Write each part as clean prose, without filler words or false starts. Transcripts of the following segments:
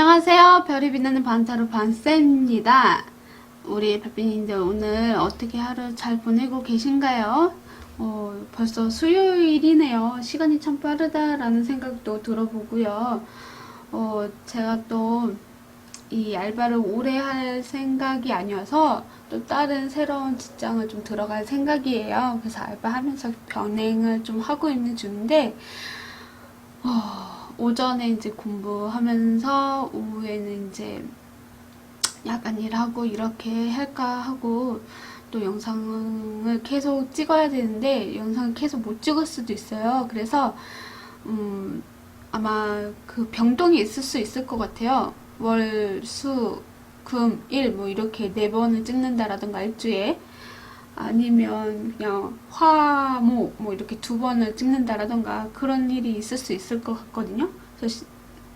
안녕하세요. 별이 빛나는 반타로 반쌤입니다. 우리 별빛님들 오늘 어떻게 하루 잘 보내고 계신가요? 벌써 수요일이네요. 시간이 참 빠르다라는 생각도 들어보고요. 제가 또 이 알바를 오래 할 생각이 아니어서 또 다른 새로운 직장을 좀 들어갈 생각이에요. 그래서 알바하면서 병행을 좀 하고 있는 중인데 오전에 이제 공부하면서 오후에는 이제 약간 일하고 이렇게 할까 하고 또 영상을 계속 찍어야 되는데 영상을 계속 못 찍을 수도 있어요. 그래서 아마 그 병동이 있을 수 있을 것 같아요. 월, 수, 금, 일 뭐 이렇게 4번을 찍는다라던가 일주에 아니면 그냥 화, 목 뭐 이렇게 2번을 찍는다라던가 그런 일이 있을 수 있을 것 같거든요. 그래서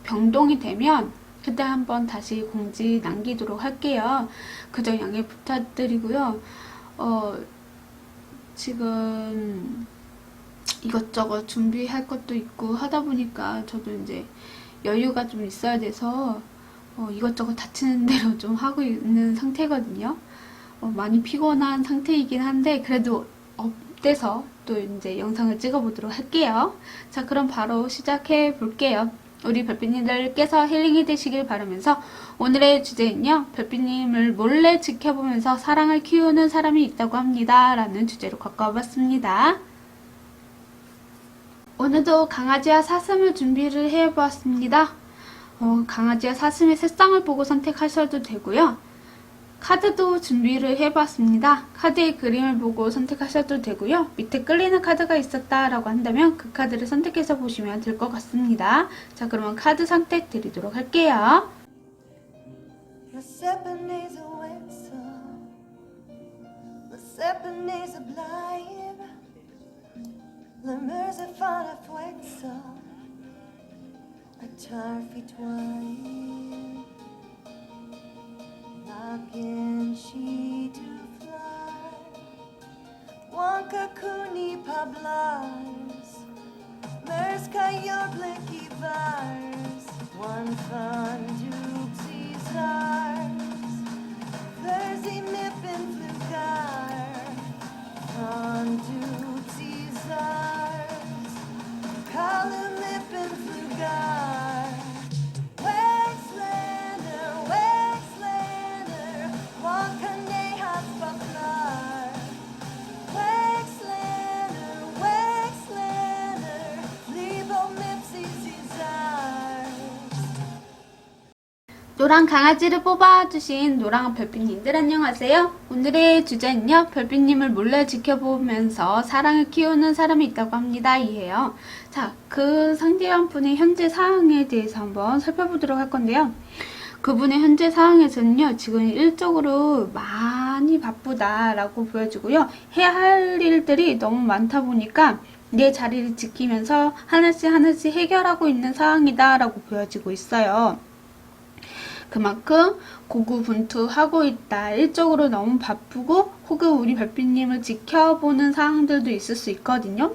병동이 되면 그때 한번 다시 공지 남기도록 할게요. 그저 양해 부탁드리고요. 지금 이것저것 준비할 것도 있고 하다 보니까 저도 이제 여유가 좀 있어야 돼서 이것저것 다치는 대로 좀 하고 있는 상태거든요. 많이 피곤한 상태이긴 한데 그래도 업돼서 또 이제 영상을 찍어보도록 할게요. 자, 그럼 바로 시작해 볼게요. 우리 별빛님들께서 힐링이 되시길 바라면서 오늘의 주제는요, 별빛님을 몰래 지켜보면서 사랑을 키우는 사람이 있다고 합니다 라는 주제로 갖고 와봤습니다. 오늘도 강아지와 사슴을 준비를 해보았습니다. 강아지와 사슴의 색상을 보고 선택하셔도 되고요. 카드도 준비를 해봤습니다. 카드의 그림을 보고 선택하셔도 되고요. 밑에 끌리는 카드가 있었다라고 한다면 그 카드를 선택해서 보시면 될 것 같습니다. 자, 그러면 카드 선택 드리도록 할게요. She to fly, one kakuni pablas, merska your blicky vars, one fun dupsy stars, versi nippin flugar, fun dupsy stars, column nippin flugar. 노랑 강아지를 뽑아주신 노랑 별빛님들 안녕하세요. 오늘의 주제는요, 별빛님을 몰래 지켜보면서 사랑을 키우는 사람이 있다고 합니다 이에요. 자, 그 상대방 분의 현재 상황에 대해서 한번 살펴보도록 할 건데요. 그분의 현재 상황에서는요, 지금 일적으로 많이 바쁘다라고 보여지고요. 해야 할 일들이 너무 많다 보니까 내 자리를 지키면서 하나씩 해결하고 있는 상황이다라고 보여지고 있어요. 그만큼 고군분투하고 있다. 일적으로 너무 바쁘고 혹은 우리 별빛님을 지켜보는 상황들도 있을 수 있거든요.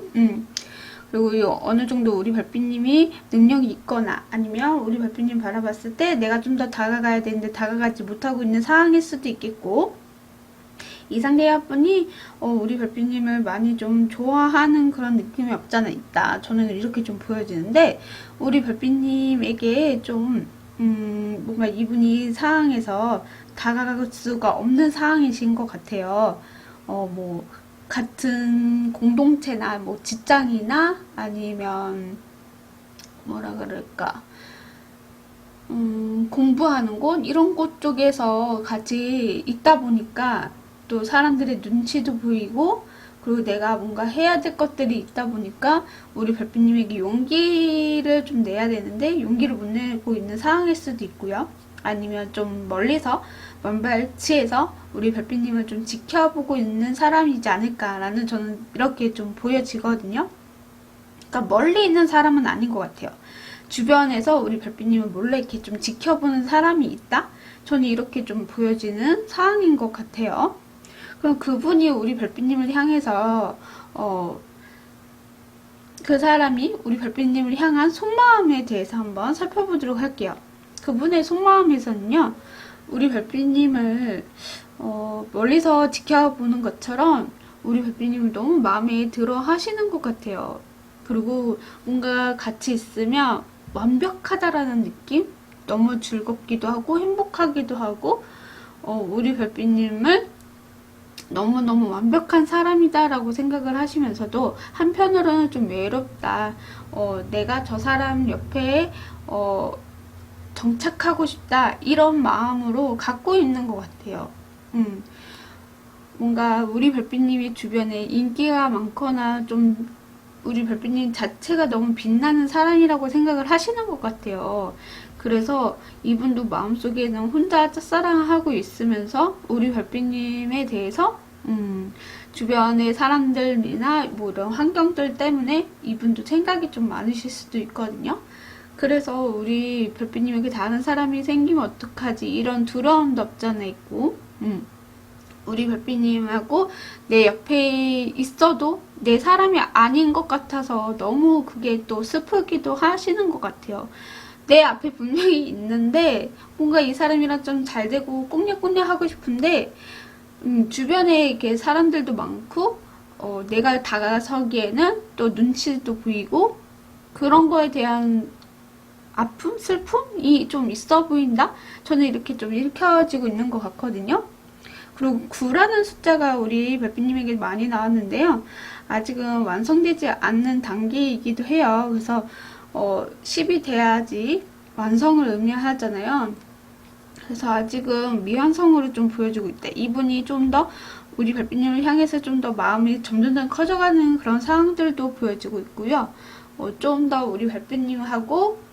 그리고 어느 정도 우리 별빛님이 능력이 있거나 아니면 우리 별빛님 바라봤을 때 내가 좀 더 다가가야 되는데 다가가지 못하고 있는 상황일 수도 있겠고, 이 상대분이 우리 별빛님을 많이 좀 좋아하는 그런 느낌이 없잖아 있다. 저는 이렇게 좀 보여지는데 우리 별빛님에게 좀 뭔가 이분이 상황에서 다가갈 수가 없는 상황이신 것 같아요. 뭐 같은 공동체나 뭐 직장이나 아니면 뭐라 그럴까, 공부하는 곳 이런 곳 쪽에서 같이 있다 보니까 또 사람들의 눈치도 보이고, 그리고 내가 뭔가 해야 될 것들이 있다 보니까 우리 별빛님에게 용기를 좀 내야 되는데 용기를 못 내고 있는 상황일 수도 있고요. 아니면 좀 멀리서 먼발치에서 우리 별빛님을 좀 지켜보고 있는 사람이지 않을까라는 저는 이렇게 좀 보여지거든요. 그러니까 멀리 있는 사람은 아닌 것 같아요. 주변에서 우리 별빛님을 몰래 이렇게 좀 지켜보는 사람이 있다? 저는 이렇게 좀 보여지는 상황인 것 같아요. 그럼 그분이 우리 별빛님을 향해서 그 사람이 우리 별빛님을 향한 속마음에 대해서 한번 살펴보도록 할게요. 그분의 속마음에서는요, 우리 별빛님을 멀리서 지켜보는 것처럼 우리 별빛님을 너무 마음에 들어 하시는 것 같아요. 그리고 뭔가 같이 있으면 완벽하다라는 느낌? 너무 즐겁기도 하고 행복하기도 하고 우리 별빛님을 너무너무 완벽한 사람이다라고 생각을 하시면서도 한편으로는 좀 외롭다. 내가 저 사람 옆에 정착하고 싶다. 이런 마음으로 갖고 있는 것 같아요. 뭔가 우리 별빛님이 주변에 인기가 많거나 좀 우리 별빛님 자체가 너무 빛나는 사람이라고 생각을 하시는 것 같아요. 그래서 이분도 마음속에는 혼자 짝사랑하고 있으면서 우리 별빛님에 대해서 주변의 사람들이나 뭐 이런 환경들 때문에 이분도 생각이 좀 많으실 수도 있거든요. 그래서 우리 별빛님에게 다른 사람이 생기면 어떡하지 이런 두려움도 없잖아 있고 우리 별빛님하고 내 옆에 있어도 내 사람이 아닌 것 같아서 너무 그게 또 슬프기도 하시는 것 같아요. 내 앞에 분명히 있는데 뭔가 이 사람이랑 좀 잘 되고 꽁냥꽁냥 하고 싶은데 주변에 이렇게 사람들도 많고 내가 다가서기에는 또 눈치도 보이고 그런 거에 대한 아픔? 슬픔이 좀 있어 보인다? 저는 이렇게 좀 읽혀지고 있는 것 같거든요. 그리고 9라는 숫자가 우리 별빛님에게 많이 나왔는데요. 아직은 완성되지 않는 단계이기도 해요. 그래서 10이 돼야지 완성을 의미하잖아요. 그래서 아직은 미완성으로 좀 보여주고 있다. 이분이 좀 더 우리 별빛님을 향해서 좀 더 마음이 점점 더 커져가는 그런 상황들도 보여지고 있고요. 좀 더 우리 별빛님하고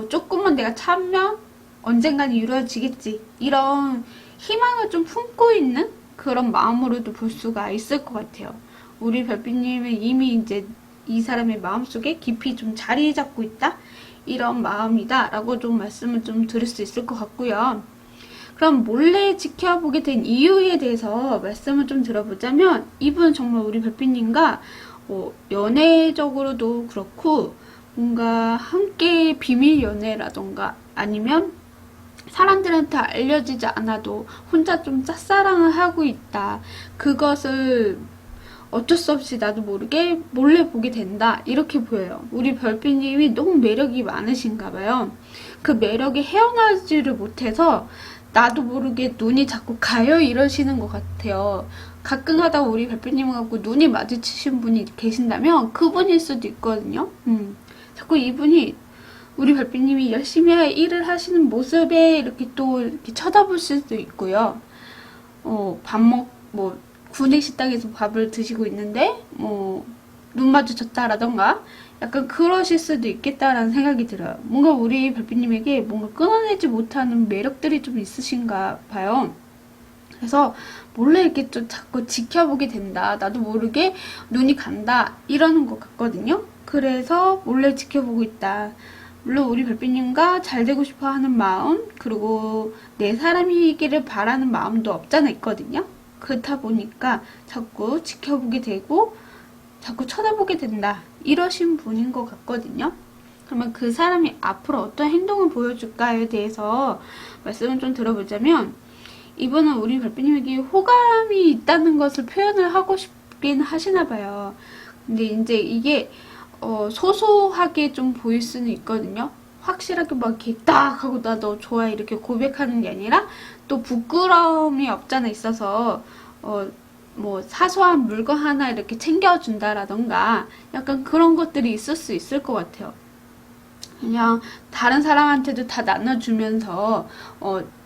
조금만 내가 참으면 언젠간 이루어지겠지. 이런 희망을 좀 품고 있는 그런 마음으로도 볼 수가 있을 것 같아요. 우리 별빛님은 이미 이제 이 사람의 마음속에 깊이 좀 자리 잡고 있다? 이런 마음이다 라고 좀 말씀을 좀 드릴 수 있을 것 같고요. 그럼 몰래 지켜보게 된 이유에 대해서 말씀을 좀 들어보자면 이분은 정말 우리 별빛님과 연애적으로도 그렇고 뭔가 함께 비밀 연애라던가 아니면 사람들한테 알려지지 않아도 혼자 좀 짝사랑을 하고 있다. 그것을 어쩔 수 없이 나도 모르게 몰래 보게 된다. 이렇게 보여요. 우리 별빛님이 너무 매력이 많으신가 봐요. 그 매력에 헤어나지를 못해서 나도 모르게 눈이 자꾸 가요 이러시는 것 같아요. 가끔 하다 우리 별빛님하고 눈이 마주치신 분이 계신다면 그분일 수도 있거든요. 자꾸 이분이 우리 별빛님이 열심히 일을 하시는 모습에 이렇게 또 이렇게 쳐다보실 수도 있고요. 구내식당에서 밥을 드시고 있는데, 눈 마주쳤다라던가, 약간 그러실 수도 있겠다라는 생각이 들어요. 뭔가 우리 별빛님에게 뭔가 끊어내지 못하는 매력들이 좀 있으신가 봐요. 그래서 몰래 이렇게 좀 자꾸 지켜보게 된다. 나도 모르게 눈이 간다. 이러는 것 같거든요. 그래서 몰래 지켜보고 있다. 물론 우리 별빛님과 잘 되고 싶어 하는 마음, 그리고 내 사람이기를 바라는 마음도 없잖아 있거든요. 그렇다 보니까 자꾸 지켜보게 되고 자꾸 쳐다보게 된다. 이러신 분인 것 같거든요. 그러면 그 사람이 앞으로 어떤 행동을 보여줄까에 대해서 말씀을 좀 들어보자면 이분은 우리 별빛님에게 호감이 있다는 것을 표현을 하고 싶긴 하시나 봐요. 근데 이제 이게 소소하게 좀 보일 수는 있거든요. 확실하게 막 이렇게 딱 하고 나 너 좋아해 이렇게 고백하는 게 아니라 또 부끄러움이 없잖아 있어서 뭐 사소한 물건 하나 이렇게 챙겨준다라던가 약간 그런 것들이 있을 수 있을 것 같아요. 그냥 다른 사람한테도 다 나눠주면서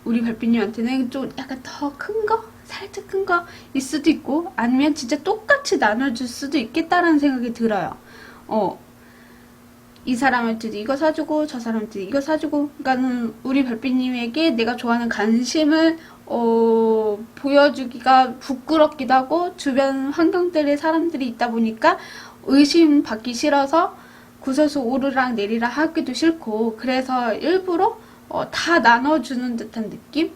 우리 별빛님한테는 좀 약간 더 큰 거? 살짝 큰 거일 수도 있고 아니면 진짜 똑같이 나눠줄 수도 있겠다라는 생각이 들어요. 이 사람한테도 이거 사주고 저 사람한테도 이거 사주고 그러니까는 우리 별빛님에게 내가 좋아하는 관심을 보여주기가 부끄럽기도 하고 주변 환경들의 사람들이 있다 보니까 의심받기 싫어서 구설수 오르락 내리락 하기도 싫고 그래서 일부러 다 나눠주는 듯한 느낌?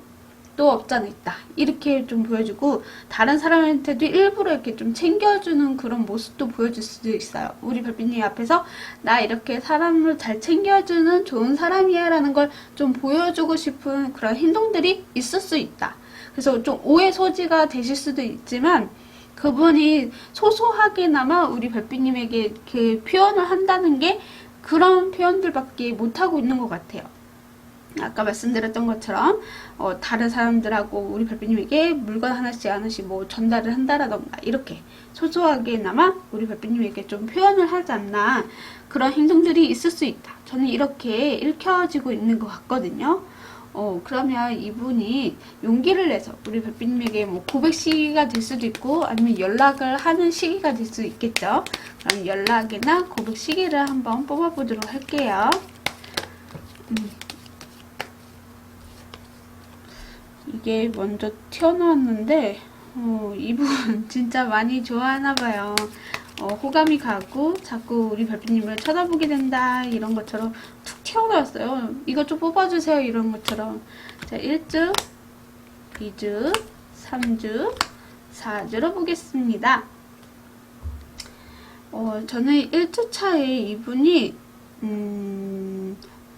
또 없잖아 있다. 이렇게 좀 보여주고 다른 사람한테도 일부러 이렇게 좀 챙겨주는 그런 모습도 보여줄 수도 있어요. 우리 별빛님 앞에서 나 이렇게 사람을 잘 챙겨주는 좋은 사람이야 라는 걸 좀 보여주고 싶은 그런 행동들이 있을 수 있다. 그래서 좀 오해 소지가 되실 수도 있지만 그분이 소소하게나마 우리 별빛님에게 이렇게 표현을 한다는 게 그런 표현들밖에 못하고 있는 것 같아요. 아까 말씀드렸던 것처럼 다른 사람들하고 우리 별빛님에게 물건 하나씩 뭐 전달을 한다라던가 이렇게 소소하게나마 우리 별빛님에게 좀 표현을 하지 않나 그런 행동들이 있을 수 있다. 저는 이렇게 읽혀지고 있는 것 같거든요. 그러면 이분이 용기를 내서 우리 별빛님에게 뭐 고백 시기가 될 수도 있고 아니면 연락을 하는 시기가 될 수 있겠죠. 그럼 연락이나 고백 시기를 한번 뽑아보도록 할게요. 이게 먼저 튀어나왔는데 이분 진짜 많이 좋아하나봐요. 호감이 가고 자꾸 우리 별빛님을 쳐다보게 된다 이런 것처럼 툭 튀어나왔어요. 이것 좀 뽑아주세요 이런 것처럼. 자, 1주 2주 3주 4주로 보겠습니다. 저는 1주 차에 이분이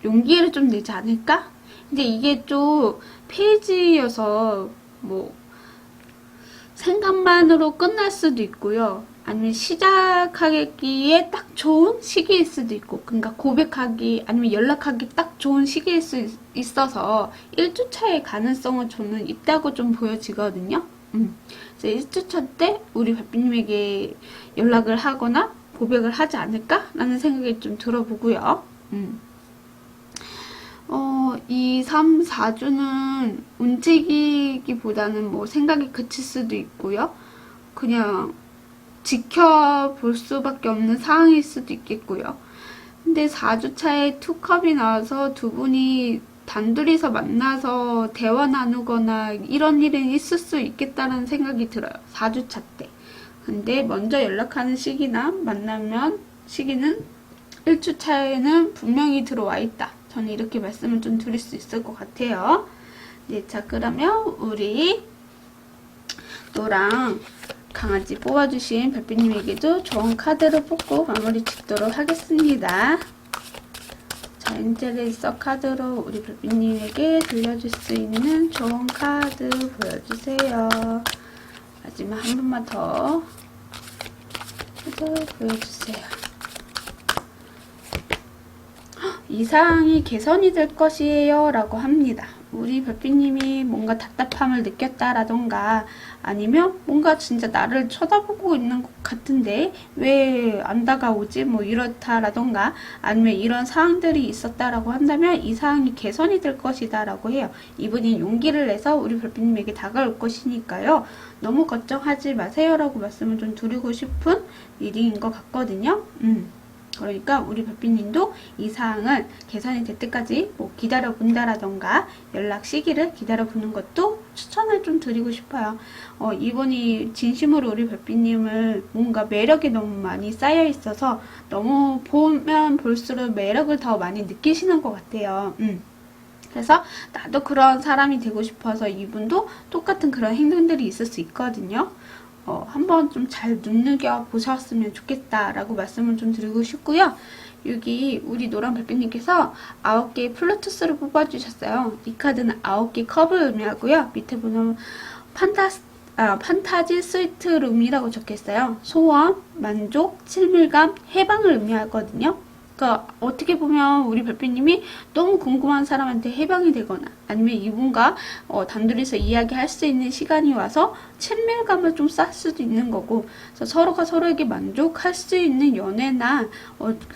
용기를 좀 내지 않을까? 근데 이게 좀 페이지여서 뭐 생각만으로 끝날 수도 있고요. 아니면 시작하기에 딱 좋은 시기일 수도 있고, 그러니까 고백하기 아니면 연락하기 딱 좋은 시기일 수 있어서 1주차의 가능성은 저는 있다고 좀 보여지거든요. 그래서 1주차 때 우리 별빛님에게 연락을 하거나 고백을 하지 않을까? 라는 생각이 좀 들어보고요. 2, 3, 4주는 움직이기보다는 뭐 생각이 그칠 수도 있고요. 그냥 지켜볼 수밖에 없는 상황일 수도 있겠고요. 근데 4주차에 투컵이 나와서 두 분이 단둘이서 만나서 대화 나누거나 이런 일은 있을 수 있겠다는 생각이 들어요. 4주차 때. 근데 먼저 연락하는 시기나 만나면 시기는 1주차에는 분명히 들어와 있다. 저는 이렇게 말씀을 좀 드릴 수 있을 것 같아요. 네, 자, 그러면 우리 노랑 강아지 뽑아주신 별빛님에게도 좋은 카드를 뽑고 마무리 짓도록 하겠습니다. 자, 엔젤레이서 카드로 우리 별빛님에게 들려줄 수 있는 좋은 카드 보여주세요. 마지막 한 번만 더 카드 보여주세요. 이상이 개선이 될 것이에요 라고 합니다. 우리 별빛님이 뭔가 답답함을 느꼈다라던가 아니면 뭔가 진짜 나를 쳐다보고 있는 것 같은데 왜 안 다가오지 뭐 이렇다라던가 아니면 이런 사항들이 있었다라고 한다면 이 사항이 개선이 될 것이다 라고 해요. 이분이 용기를 내서 우리 별빛님에게 다가올 것이니까요. 너무 걱정하지 마세요 라고 말씀을 좀 드리고 싶은 일인 것 같거든요. 그러니까 우리 별빛님도 이 사항을 개선이 될 때까지 뭐 기다려 본다라던가 연락 시기를 기다려 보는 것도 추천을 좀 드리고 싶어요. 이분이 진심으로 우리 별빛님을 뭔가 매력이 너무 많이 쌓여 있어서 너무 보면 볼수록 매력을 더 많이 느끼시는 것 같아요. 그래서 나도 그런 사람이 되고 싶어서 이분도 똑같은 그런 행동들이 있을 수 있거든요. 한번 좀 잘 눈여겨 보셨으면 좋겠다라고 말씀을 좀 드리고 싶고요. 여기 우리 노랑 별빛님께서 9개의 플루투스를 뽑아주셨어요. 이 카드는 9개 컵을 의미하고요. 밑에 보면 판타지 스위트 룸이라고 적혀있어요. 소원, 만족, 친밀감, 해방을 의미하거든요. 그러니까 어떻게 보면 우리 별빛님이 너무 궁금한 사람한테 해방이 되거나 아니면 이분과 단둘이서 이야기할 수 있는 시간이 와서 친밀감을 좀 쌓을 수도 있는 거고 그래서 서로가 서로에게 만족할 수 있는 연애나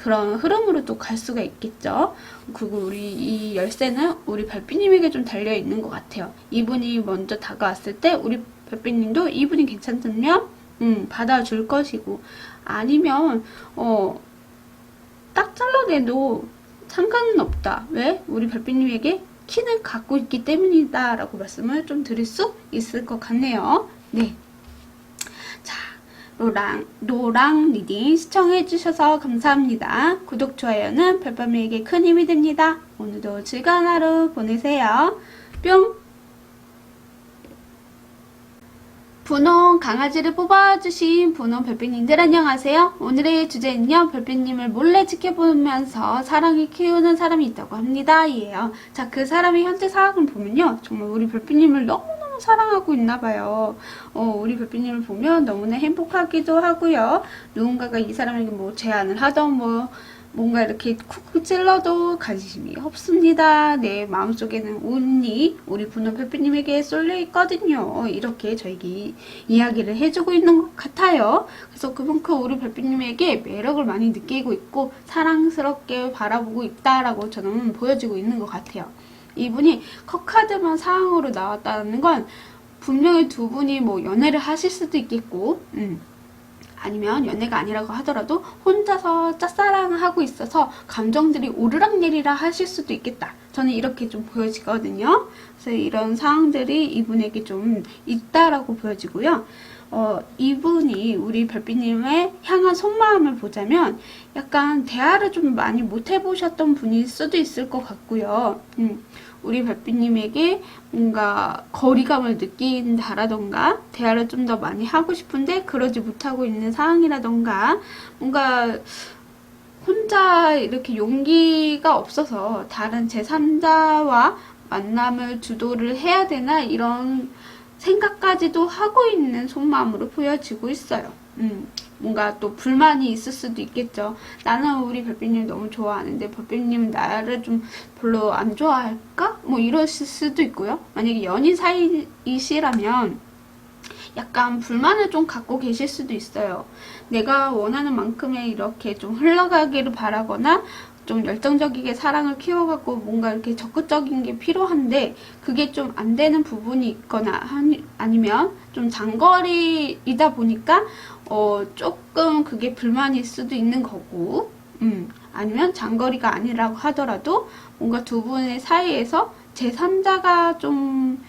그런 흐름으로 또 갈 수가 있겠죠. 그리고 우리 이 열쇠는 우리 별빛님에게 좀 달려 있는 것 같아요. 이분이 먼저 다가왔을 때 우리 별빛님도 이분이 괜찮으면 받아줄 것이고 아니면 딱 잘라내도 상관은 없다. 왜? 우리 별빛님에게 키는 갖고 있기 때문이다 라고 말씀을 좀 드릴 수 있을 것 같네요. 네. 자, 노랑 리딩 시청해주셔서 감사합니다. 구독, 좋아요는 별밤에게 큰 힘이 됩니다. 오늘도 즐거운 하루 보내세요. 뿅! 분홍 강아지를 뽑아주신 분홍 별빛님들 안녕하세요. 오늘의 주제는요, 별빛님을 몰래 지켜보면서 사랑을 키우는 사람이 있다고 합니다. 이에요. 자, 그 사람의 현재 상황을 보면요, 정말 우리 별빛님을 너무너무 사랑하고 있나봐요. 우리 별빛님을 보면 너무나 행복하기도 하고요. 누군가가 이 사람에게 뭐 제안을 하던 뭔가 이렇게 쿡쿡 찔러도 관심이 없습니다. 내 마음속에는 온리 우리 분홍 별빛님에게 쏠려 있거든요. 이렇게 저에게 이야기를 해주고 있는 것 같아요. 그래서 그만큼 우리 별빛님에게 매력을 많이 느끼고 있고 사랑스럽게 바라보고 있다라고 저는 보여지고 있는 것 같아요. 이분이 컷카드만 상황으로 나왔다는 건 분명히 두 분이 뭐 연애를 하실 수도 있겠고 아니면 연애가 아니라고 하더라도 혼자서 짝사랑을 하고 있어서 감정들이 오르락내리락 하실 수도 있겠다. 저는 이렇게 좀 보여지거든요. 그래서 이런 상황들이 이분에게 좀 있다라고 보여지고요. 이분이 우리 별빛님의 향한 속마음을 보자면 약간 대화를 좀 많이 못 해보셨던 분일 수도 있을 것 같고요. 우리 별빛님에게 뭔가 거리감을 느낀다라던가 대화를 좀 더 많이 하고 싶은데 그러지 못하고 있는 상황이라던가 뭔가 혼자 이렇게 용기가 없어서 다른 제3자와 만남을 주도를 해야 되나 이런 생각까지도 하고 있는 속마음으로 보여지고 있어요. 뭔가 또 불만이 있을 수도 있겠죠. 나는 우리 별빛님 너무 좋아하는데 별빛님은 나를 좀 별로 안 좋아할까? 뭐 이러실 수도 있고요. 만약에 연인 사이이시라면 약간 불만을 좀 갖고 계실 수도 있어요. 내가 원하는 만큼의 이렇게 좀 흘러가기를 바라거나 좀 열정적이게 사랑을 키워갖고 뭔가 이렇게 적극적인 게 필요한데 그게 좀 안 되는 부분이 있거나 아니면 좀 장거리이다 보니까 조금 그게 불만일 수도 있는 거고 아니면 장거리가 아니라고 하더라도 뭔가 두 분의 사이에서 제3자가 좀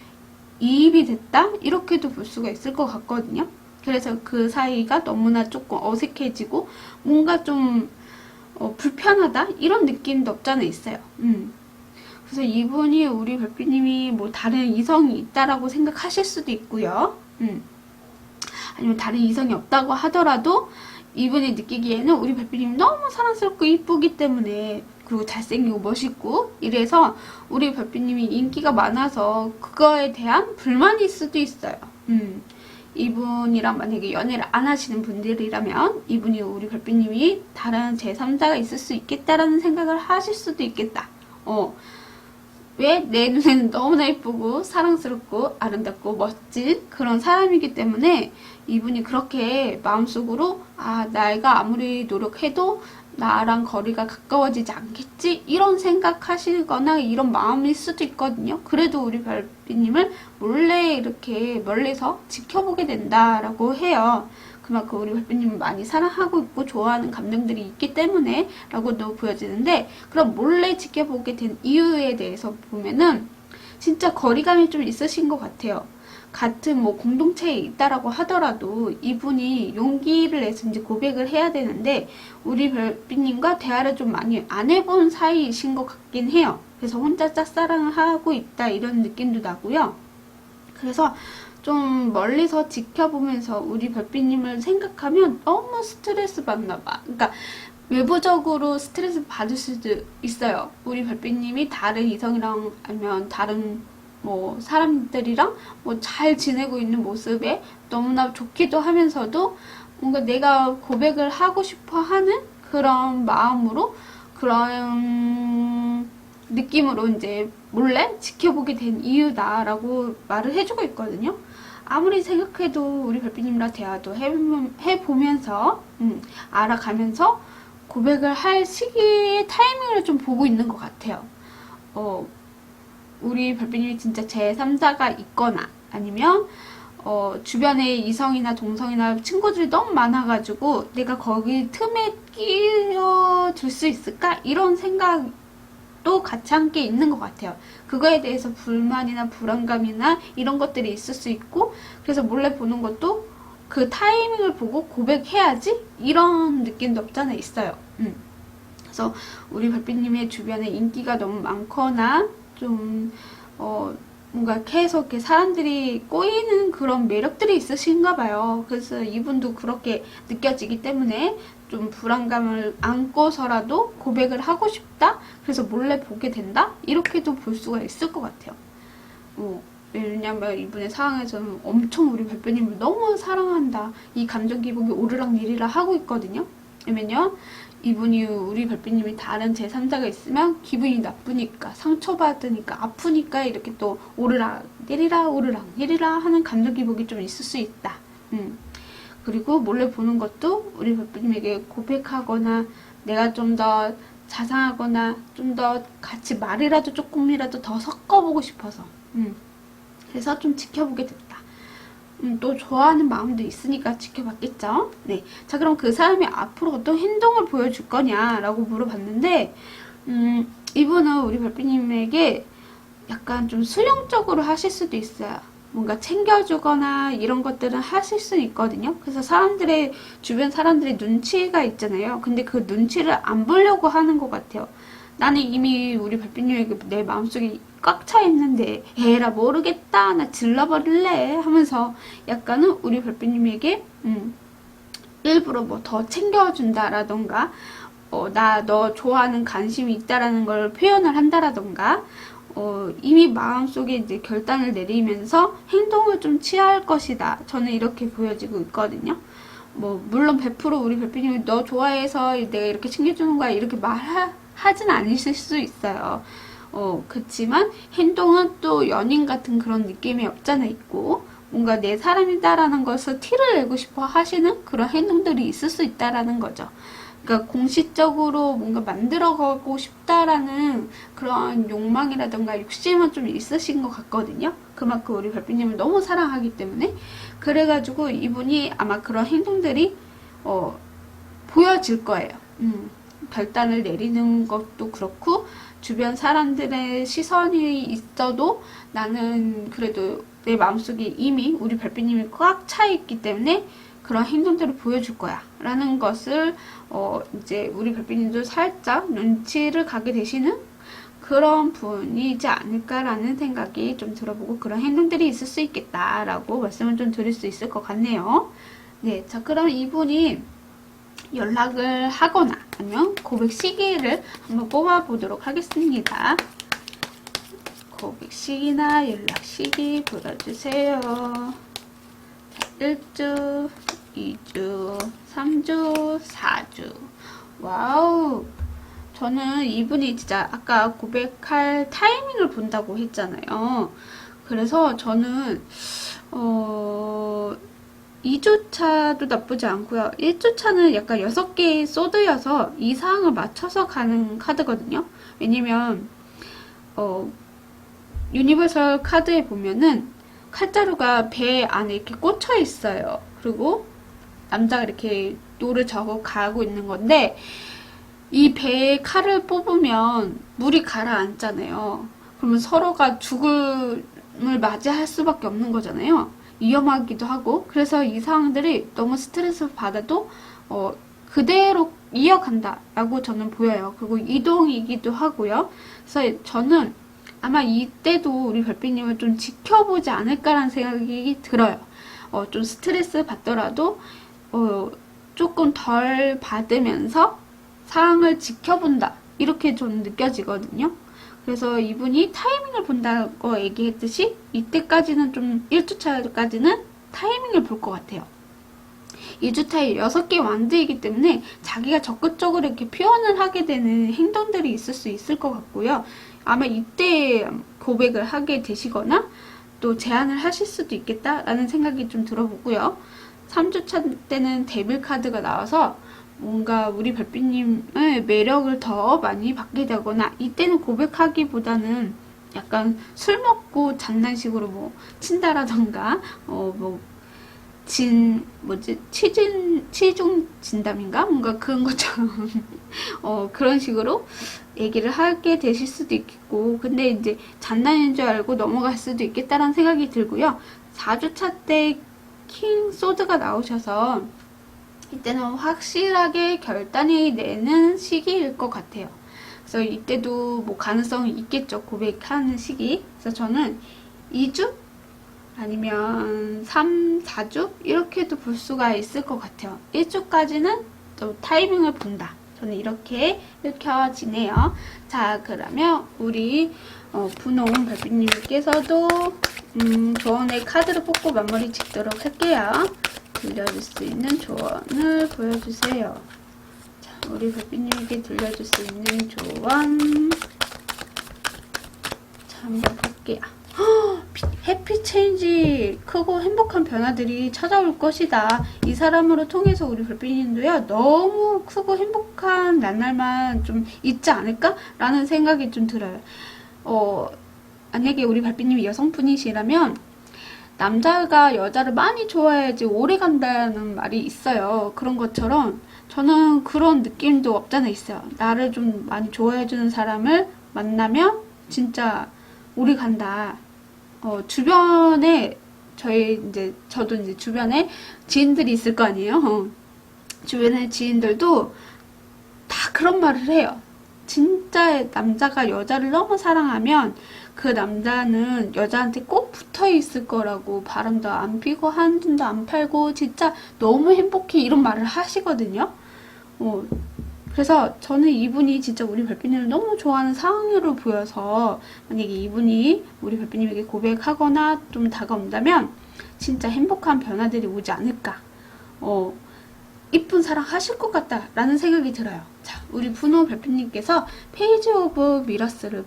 이입이 됐다? 이렇게도 볼 수가 있을 것 같거든요. 그래서 그 사이가 너무나 조금 어색해지고 뭔가 좀 불편하다? 이런 느낌도 없잖아 있어요. 그래서 이분이 우리 별빛님이 뭐 다른 이성이 있다라고 생각하실 수도 있고요. 아니면 다른 이성이 없다고 하더라도 이분이 느끼기에는 우리 별빛님이 너무 사랑스럽고 이쁘기 때문에 그리고 잘생기고 멋있고 이래서 우리 별빛님이 인기가 많아서 그거에 대한 불만일 수도 있어요. 이분이랑 만약에 연애를 안 하시는 분들이라면 이분이 우리 별빛님이 다른 제3자가 있을 수 있겠다라는 생각을 하실 수도 있겠다. 왜? 내 눈에는 너무나 예쁘고 사랑스럽고 아름답고 멋진 그런 사람이기 때문에 이분이 그렇게 마음속으로 내가 아무리 노력해도 나랑 거리가 가까워지지 않겠지? 이런 생각하시거나 이런 마음일 수도 있거든요. 그래도 우리 별빛님을 몰래 이렇게 멀리서 지켜보게 된다라고 해요. 그만큼 우리 별빛님을 많이 사랑하고 있고 좋아하는 감정들이 있기 때문에 라고도 보여지는데 그럼 몰래 지켜보게 된 이유에 대해서 보면은 진짜 거리감이 좀 있으신 것 같아요. 같은 뭐 공동체에 있다라고 하더라도 이분이 용기를 내서 이제 고백을 해야 되는데 우리 별빛님과 대화를 좀 많이 안 해본 사이이신 것 같긴 해요. 그래서 혼자 짝사랑을 하고 있다 이런 느낌도 나고요. 그래서 좀 멀리서 지켜보면서 우리 별빛님을 생각하면 너무 스트레스 받나 봐. 그러니까 외부적으로 스트레스 받을 수도 있어요. 우리 별빛님이 다른 이성이랑 아니면 다른 뭐 사람들이랑 뭐 잘 지내고 있는 모습에 너무나 좋기도 하면서도 뭔가 내가 고백을 하고 싶어 하는 그런 마음으로 그런 느낌으로 이제 몰래 지켜보게 된 이유다라고 말을 해주고 있거든요. 아무리 생각해도 우리 별빛님이랑 대화도 해보면서 알아가면서 고백을 할 시기의 타이밍을 좀 보고 있는 것 같아요. 우리 별빛님이 진짜 제3자가 있거나 아니면 주변에 이성이나 동성이나 친구들이 너무 많아가지고 내가 거기 틈에 끼어들 수 있을까? 이런 생각도 같이 함께 있는 것 같아요. 그거에 대해서 불만이나 불안감이나 이런 것들이 있을 수 있고 그래서 몰래 보는 것도 그 타이밍을 보고 고백해야지? 이런 느낌도 없잖아 있어요. 그래서 우리 별빛님의 주변에 인기가 너무 많거나 좀 뭔가 계속 이렇게 사람들이 꼬이는 그런 매력들이 있으신가 봐요. 그래서 이분도 그렇게 느껴지기 때문에 좀 불안감을 안고서라도 고백을 하고 싶다? 그래서 몰래 보게 된다? 이렇게도 볼 수가 있을 것 같아요. 왜냐면 이분의 상황에서는 엄청 우리 별표님을 너무 사랑한다. 이 감정 기복이 오르락 내리락 하고 있거든요. 왜냐면 이분이 우리 별표님이 다른 제3자가 있으면 기분이 나쁘니까, 상처받으니까, 아프니까 이렇게 또 오르락 내리락 오르락 내리락 하는 감정 기복이 좀 있을 수 있다. 그리고 몰래 보는 것도 우리 별표님에게 고백하거나 내가 좀 더 자상하거나 좀 더 같이 말이라도 조금이라도 더 섞어보고 싶어서 그래서 좀 지켜보게 됐다. 또 좋아하는 마음도 있으니까 지켜봤겠죠? 네. 자, 그럼 그 사람이 앞으로 어떤 행동을 보여줄 거냐라고 물어봤는데, 이분은 우리 별빛님에게 약간 좀 수용적으로 하실 수도 있어요. 뭔가 챙겨주거나 이런 것들은 하실 수 있거든요. 그래서 주변 사람들의 눈치가 있잖아요. 근데 그 눈치를 안 보려고 하는 것 같아요. 나는 이미 우리 별빛님에게 내 마음속에 꽉 차 있는데 에라 모르겠다 나 질러버릴래 하면서 약간은 우리 별빛님에게 일부러 뭐 더 챙겨준다라던가 나 너 좋아하는 관심이 있다라는 걸 표현을 한다라던가 이미 마음속에 이제 결단을 내리면서 행동을 좀 취할 것이다. 저는 이렇게 보여지고 있거든요. 물론 100% 우리 별빛님이 너 좋아해서 내가 이렇게 챙겨주는 거야 이렇게 말하진 않으실 수 있어요. 그렇지만 행동은 또 연인 같은 그런 느낌이 없잖아 있고 뭔가 내 사람이다라는 것을 티를 내고 싶어 하시는 그런 행동들이 있을 수 있다라는 거죠. 그러니까 공식적으로 뭔가 만들어가고 싶다라는 그런 욕망이라던가 욕심은 좀 있으신 것 같거든요. 그만큼 우리 별빛님을 너무 사랑하기 때문에 그래가지고 이분이 아마 그런 행동들이 보여질 거예요. 결단을 내리는 것도 그렇고 주변 사람들의 시선이 있어도 나는 그래도 내 마음속에 이미 우리 별빛님이 꽉 차 있기 때문에 그런 행동들을 보여줄 거야 라는 것을 이제 우리 별빛님도 살짝 눈치를 가게 되시는 그런 분이지 않을까라는 생각이 좀 들어보고 그런 행동들이 있을 수 있겠다라고 말씀을 좀 드릴 수 있을 것 같네요. 네, 자 그럼 이분이 연락을 하거나 아니면 고백 시기를 한번 뽑아보도록 하겠습니다. 고백 시기나 연락 시기 보여주세요. 1주, 2주, 3주, 4주. 와우. 저는 이분이 진짜 아까 고백할 타이밍을 본다고 했잖아요. 그래서 저는 2주차도 나쁘지 않고요. 1주차는 약간 6개의 소드여서 이 상황을 맞춰서 가는 카드거든요. 왜냐면 유니버설 카드에 보면은 칼자루가 배 안에 이렇게 꽂혀 있어요. 그리고 남자가 이렇게 노를 저고 가고 있는 건데 이 배에 칼을 뽑으면 물이 가라앉잖아요. 그러면 서로가 죽음을 맞이할 수밖에 없는 거잖아요. 위험하기도 하고 그래서 이 상황들이 너무 스트레스 받아도 그대로 이어간다 라고 저는 보여요. 그리고 이동이기도 하고요. 그래서 저는 아마 이때도 우리 별빛님을 좀 지켜보지 않을까라는 생각이 들어요. 좀 스트레스 받더라도 조금 덜 받으면서 상황을 지켜본다 이렇게 저는 느껴지거든요. 그래서 이분이 타이밍을 본다고 얘기했듯이 이때까지는 좀 1주차까지는 타이밍을 볼 것 같아요. 2주차에 6개 완드이기 때문에 자기가 적극적으로 이렇게 표현을 하게 되는 행동들이 있을 수 있을 것 같고요. 아마 이때 고백을 하게 되시거나 또 제안을 하실 수도 있겠다라는 생각이 좀 들어보고요. 3주차 때는 데빌 카드가 나와서 뭔가 우리 별빛님의 매력을 더 많이 받게 되거나 이때는 고백하기보다는 약간 술 먹고 장난식으로 뭐 친다라던가 치중 진담인가? 뭔가 그런 것처럼 그런 식으로 얘기를 하게 되실 수도 있겠고 근데 이제 장난인 줄 알고 넘어갈 수도 있겠다라는 생각이 들고요. 4주차 때 킹 소드가 나오셔서 이때는 확실하게 결단이 내는 시기일 것 같아요. 그래서 이때도 뭐 가능성이 있겠죠. 고백하는 시기. 그래서 저는 2주? 아니면 3, 4주? 이렇게도 볼 수가 있을 것 같아요. 1주까지는 또 타이밍을 본다. 저는 이렇게 펼쳐지네요. 자, 그러면 우리 분홍 별빛님께서도 조언의 카드를 뽑고 마무리 짓도록 할게요. 들려줄 수 있는 조언을 보여주세요. 자, 우리 별빛님에게 들려줄 수 있는 조언. 자, 한번 볼게요. 해피 체인지, 크고 행복한 변화들이 찾아올 것이다. 이 사람으로 통해서 우리 별빛님도요, 너무 크고 행복한 날만 좀 있지 않을까? 라는 생각이 좀 들어요. 만약에 우리 별빛님이 여성분이시라면, 남자가 여자를 많이 좋아해야지 오래 간다는 말이 있어요. 그런 것처럼, 저는 그런 느낌도 없잖아 있어요. 나를 좀 많이 좋아해주는 사람을 만나면, 진짜 오래 간다. 주변에 저도 이제 주변에 지인들이 있을 거 아니에요. 주변의 지인들도 다 그런 말을 해요. 진짜 남자가 여자를 너무 사랑하면 그 남자는 여자한테 꼭 붙어 있을 거라고, 바람도 안 피고 한숨도 안 팔고 진짜 너무 행복해, 이런 말을 하시거든요. 그래서 저는 이분이 진짜 우리 별빛님을 너무 좋아하는 상으로 보여서, 만약에 이분이 우리 별빛님에게 고백하거나 좀 다가온다면 진짜 행복한 변화들이 오지 않을까, 이쁜 사랑 하실 것 같다 라는 생각이 들어요. 자, 우리 분홍 별빛님께서 페이지 오브 미러스를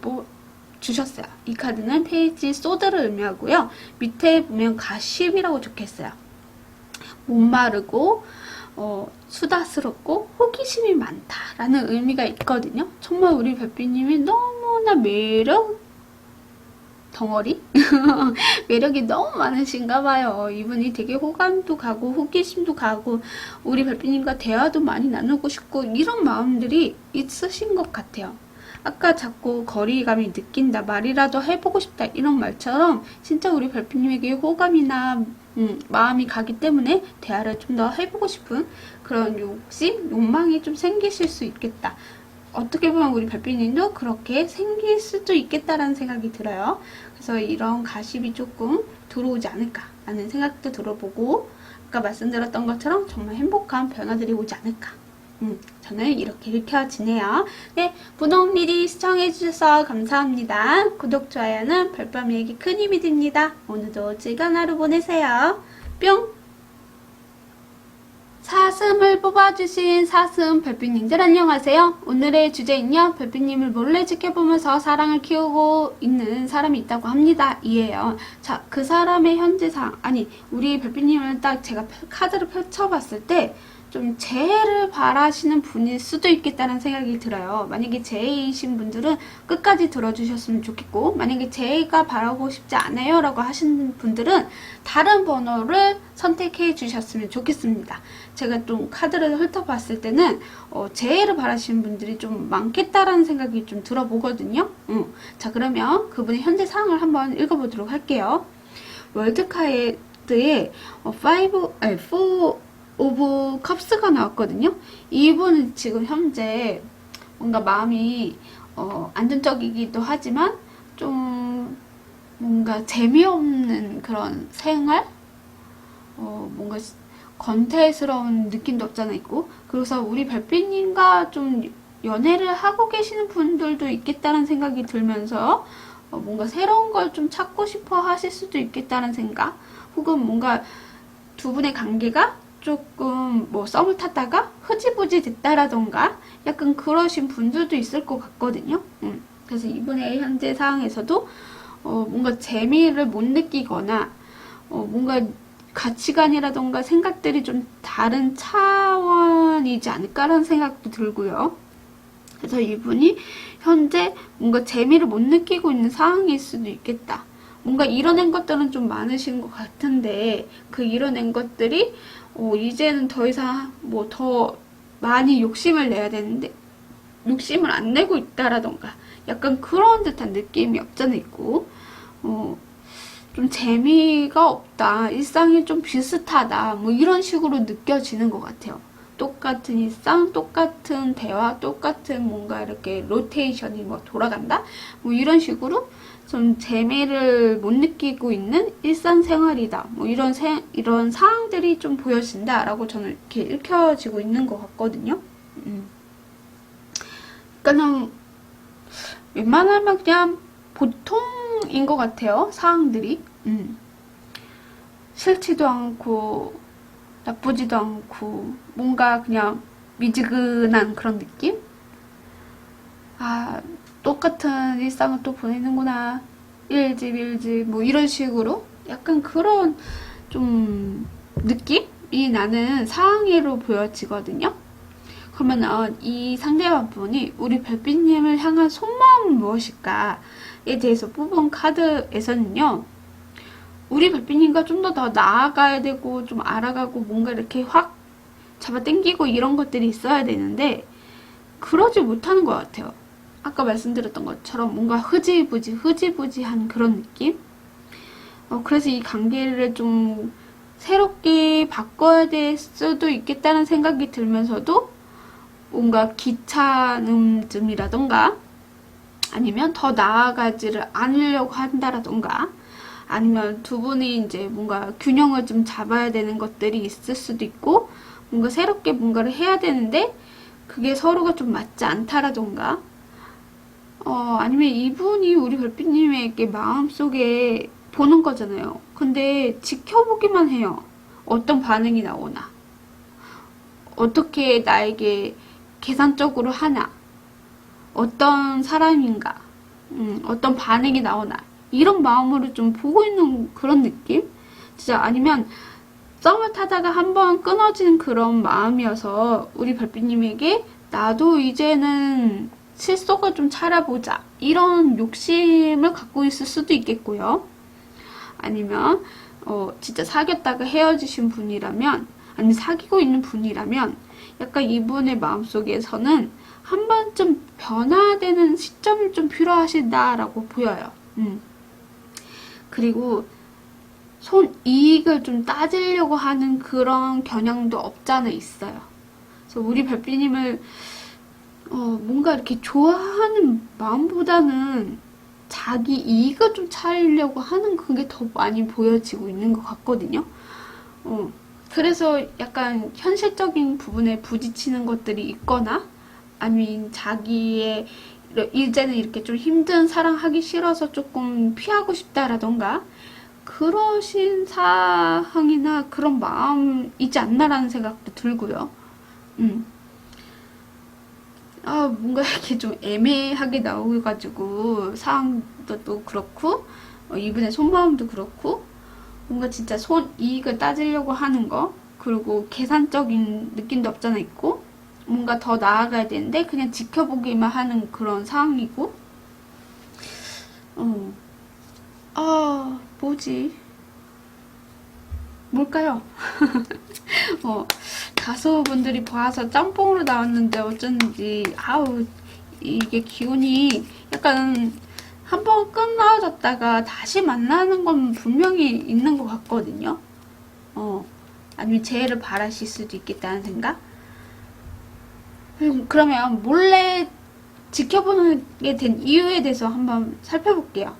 주셨어요. 이 카드는 페이지 소드를 의미하고요. 밑에 보면 가십이라고 적혀있어요. 목마르고 수다스럽고 호기심이 많다라는 의미가 있거든요. 정말 우리 별빛님이 너무나 매력 덩어리? 매력이 너무 많으신가 봐요. 이분이 되게 호감도 가고 호기심도 가고 우리 별빛님과 대화도 많이 나누고 싶고 이런 마음들이 있으신 것 같아요. 아까 자꾸 거리감이 느낀다, 말이라도 해보고 싶다, 이런 말처럼 진짜 우리 별빛님에게 호감이나 마음이 가기 때문에 대화를 좀 더 해보고 싶은 그런 욕망이 좀 생기실 수 있겠다. 어떻게 보면 우리 별빛님도 그렇게 생길 수도 있겠다라는 생각이 들어요. 그래서 이런 가십이 조금 들어오지 않을까 라는 생각도 들어보고, 아까 말씀드렸던 것처럼 정말 행복한 변화들이 오지 않을까. 저는 이렇게 읽혀지네요. 네, 분홍 미리 시청해주셔서 감사합니다. 구독, 좋아요는 별밤이에게 큰 힘이 됩니다. 오늘도 즐거운 하루 보내세요. 뿅! 사슴을 뽑아주신 사슴 별빛님들 안녕하세요. 오늘의 주제는요, 별빛님을 몰래 지켜보면서 사랑을 키우고 있는 사람이 있다고 합니다. 이에요. 자, 그 사람의 현재상, 아니 우리 별빛님을 딱 제가 카드를 펼쳐봤을 때 좀 재해를 바라시는 분일 수도 있겠다는 생각이 들어요. 만약에 재해이신 분들은 끝까지 들어주셨으면 좋겠고, 만약에 재해가 바라고 싶지 않아요 라고 하시는 분들은 다른 번호를 선택해 주셨으면 좋겠습니다. 제가 좀 카드를 훑어봤을 때는 재해를 바라시는 분들이 좀 많겠다라는 생각이 좀 들어보거든요. 자, 그러면 그분의 현재 상황을 한번 읽어보도록 할게요. 월드카드에 4 오브 컵스가 나왔거든요. 이분은 지금 현재 뭔가 마음이 안정적이기도 하지만 좀 뭔가 재미없는 그런 생활, 뭔가 건태스러운 느낌도 없잖아 있고, 그래서 우리 별빛님과 좀 연애를 하고 계시는 분들도 있겠다는 생각이 들면서 뭔가 새로운 걸 좀 찾고 싶어 하실 수도 있겠다는 생각, 혹은 뭔가 두 분의 관계가 조금 뭐 썸을 타다가 흐지부지 됐다라던가 약간 그러신 분들도 있을 것 같거든요. 그래서 이분의 현재 상황에서도 뭔가 재미를 못 느끼거나 뭔가 가치관이라던가 생각들이 좀 다른 차원이지 않을까라는 생각도 들고요. 그래서 이분이 현재 뭔가 재미를 못 느끼고 있는 상황일 수도 있겠다. 뭔가 이뤄낸 것들은 좀 많으신 것 같은데 그 이뤄낸 것들이 이제는 더 이상 뭐 더 많이 욕심을 내야 되는데 욕심을 안 내고 있다라던가 약간 그런 듯한 느낌이 없잖아 있고, 좀 재미가 없다, 일상이 좀 비슷하다, 뭐 이런 식으로 느껴지는 것 같아요. 똑같은 일상, 똑같은 대화, 똑같은 뭔가 이렇게 로테이션이 뭐 돌아간다? 뭐 이런 식으로 좀 재미를 못 느끼고 있는 일상생활이다. 뭐 이런 상황들이 좀 보여진다라고 저는 이렇게 읽혀지고 있는 것 같거든요. 그러니까는 웬만하면 그냥 보통인 것 같아요. 상황들이. 싫지도 않고 나쁘지도 않고 뭔가 그냥 미지근한 그런 느낌? 아, 똑같은 일상을 또 보내는구나. 일집 뭐 이런 식으로 약간 그런 좀 느낌이 나는 상황으로 보여지거든요. 그러면 이 상대방 분이 우리 별빛님을 향한 속마음은 무엇일까에 대해서 뽑은 카드에서는요. 우리 별빛님과 좀 더 나아가야 되고 좀 알아가고 뭔가 이렇게 확 잡아당기고 이런 것들이 있어야 되는데 그러지 못하는 것 같아요. 아까 말씀드렸던 것처럼 뭔가 흐지부지한 그런 느낌? 그래서 이 관계를 좀 새롭게 바꿔야 될 수도 있겠다는 생각이 들면서도 뭔가 귀찮음쯤이라던가 아니면 더 나아가지를 않으려고 한다라던가 아니면 두 분이 이제 뭔가 균형을 좀 잡아야 되는 것들이 있을 수도 있고 뭔가 새롭게 뭔가를 해야 되는데 그게 서로가 좀 맞지 않다라던가 아니면 이분이 우리 별빛님에게 마음속에 보는 거잖아요. 근데 지켜보기만 해요. 어떤 반응이 나오나 어떻게 나에게 계산적으로 하나 어떤 사람인가 어떤 반응이 나오나 이런 마음으로 좀 보고 있는 그런 느낌? 진짜 아니면 썸을 타다가 한번 끊어진 그런 마음이어서 우리 별빛님에게 나도 이제는 실속을 좀 차려보자 이런 욕심을 갖고 있을 수도 있겠고요. 아니면 진짜 사귀었다가 헤어지신 분이라면 아니면 사귀고 있는 분이라면 약간 이분의 마음속에서는 한 번쯤 변화되는 시점이 좀 필요하시다라고 보여요. 그리고 손이익을 좀 따지려고 하는 그런 겨냥도 없잖아 있어요. 그래서 우리 별빛님을 뭔가 이렇게 좋아하는 마음보다는 자기 이익을 좀 차리려고 하는 그게 더 많이 보여지고 있는 것 같거든요. 그래서 약간 현실적인 부분에 부딪히는 것들이 있거나 아니면 자기의 이제는 이렇게 좀 힘든 사랑하기 싫어서 조금 피하고 싶다라던가 그러신 상황이나 그런 마음이지 않나라는 생각도 들고요. 뭔가 이렇게 좀 애매하게 나오가지고 상황도 또 그렇고 이분의 속마음도 그렇고 뭔가 진짜 손이익을 따지려고 하는 거 그리고 계산적인 느낌도 없잖아 있고 뭔가 더 나아가야 되는데 그냥 지켜보기만 하는 그런 상황이고 뭐지? 뭘까요? 가수분들이 봐서 짬뽕으로 나왔는데 어쩐지 이게 기운이 약간 한번 끊어졌다가 다시 만나는 건 분명히 있는 것 같거든요. 아니면 재해를 바라실 수도 있겠다는 생각? 그러면 몰래 지켜보게 된 이유에 대해서 한번 살펴볼게요.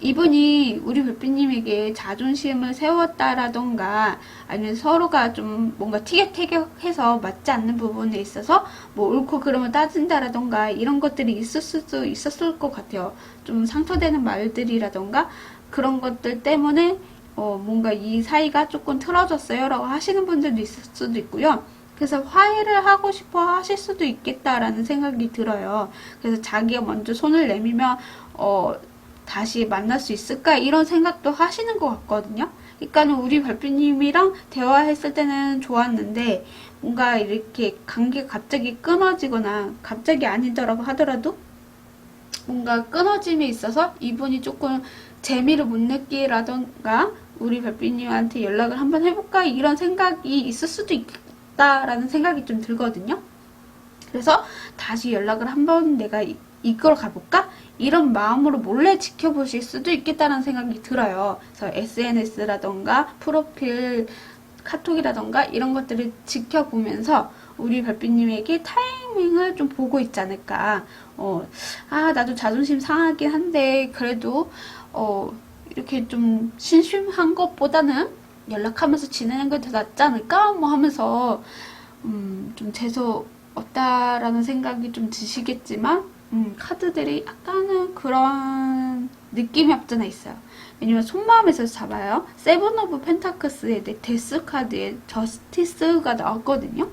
이분이 우리 별빛님에게 자존심을 세웠다라던가 아니면 서로가 좀 뭔가 티격태격해서 맞지 않는 부분에 있어서 뭐 옳고 그름을 따진다라던가 이런 것들이 있을 수도 있었을 것 같아요. 좀 상처되는 말들이라던가 그런 것들 때문에 뭔가 이 사이가 조금 틀어졌어요 라고 하시는 분들도 있을 수도 있고요. 그래서 화해를 하고 싶어 하실 수도 있겠다라는 생각이 들어요. 그래서 자기가 먼저 손을 내밀면 다시 만날 수 있을까 이런 생각도 하시는 것 같거든요. 그러니까는 우리 별빛님이랑 대화했을 때는 좋았는데 뭔가 이렇게 관계가 갑자기 끊어지거나 갑자기 아니더라고 하더라도 뭔가 끊어짐에 있어서 이분이 조금 재미를 못 느끼라던가 우리 별빛님한테 연락을 한번 해볼까 이런 생각이 있을 수도 있다라는 생각이 좀 들거든요. 그래서 다시 연락을 한번 내가 이끌어 가볼까? 이런 마음으로 몰래 지켜보실 수도 있겠다는 생각이 들어요. 그래서 SNS라던가 프로필 카톡이라던가 이런 것들을 지켜보면서 우리 별빛님에게 타이밍을 좀 보고 있지 않을까. 나도 자존심 상하긴 한데, 그래도, 이렇게 좀 심심한 것보다는 연락하면서 지내는 게 더 낫지 않을까? 뭐 하면서, 좀 재수 없다라는 생각이 좀 드시겠지만, 카드들이 약간은 그런 느낌이 없잖아 있어요. 왜냐면 속마음에서 잡아요. 세븐 오브 펜타클스의 데스 카드에 저스티스가 나왔거든요.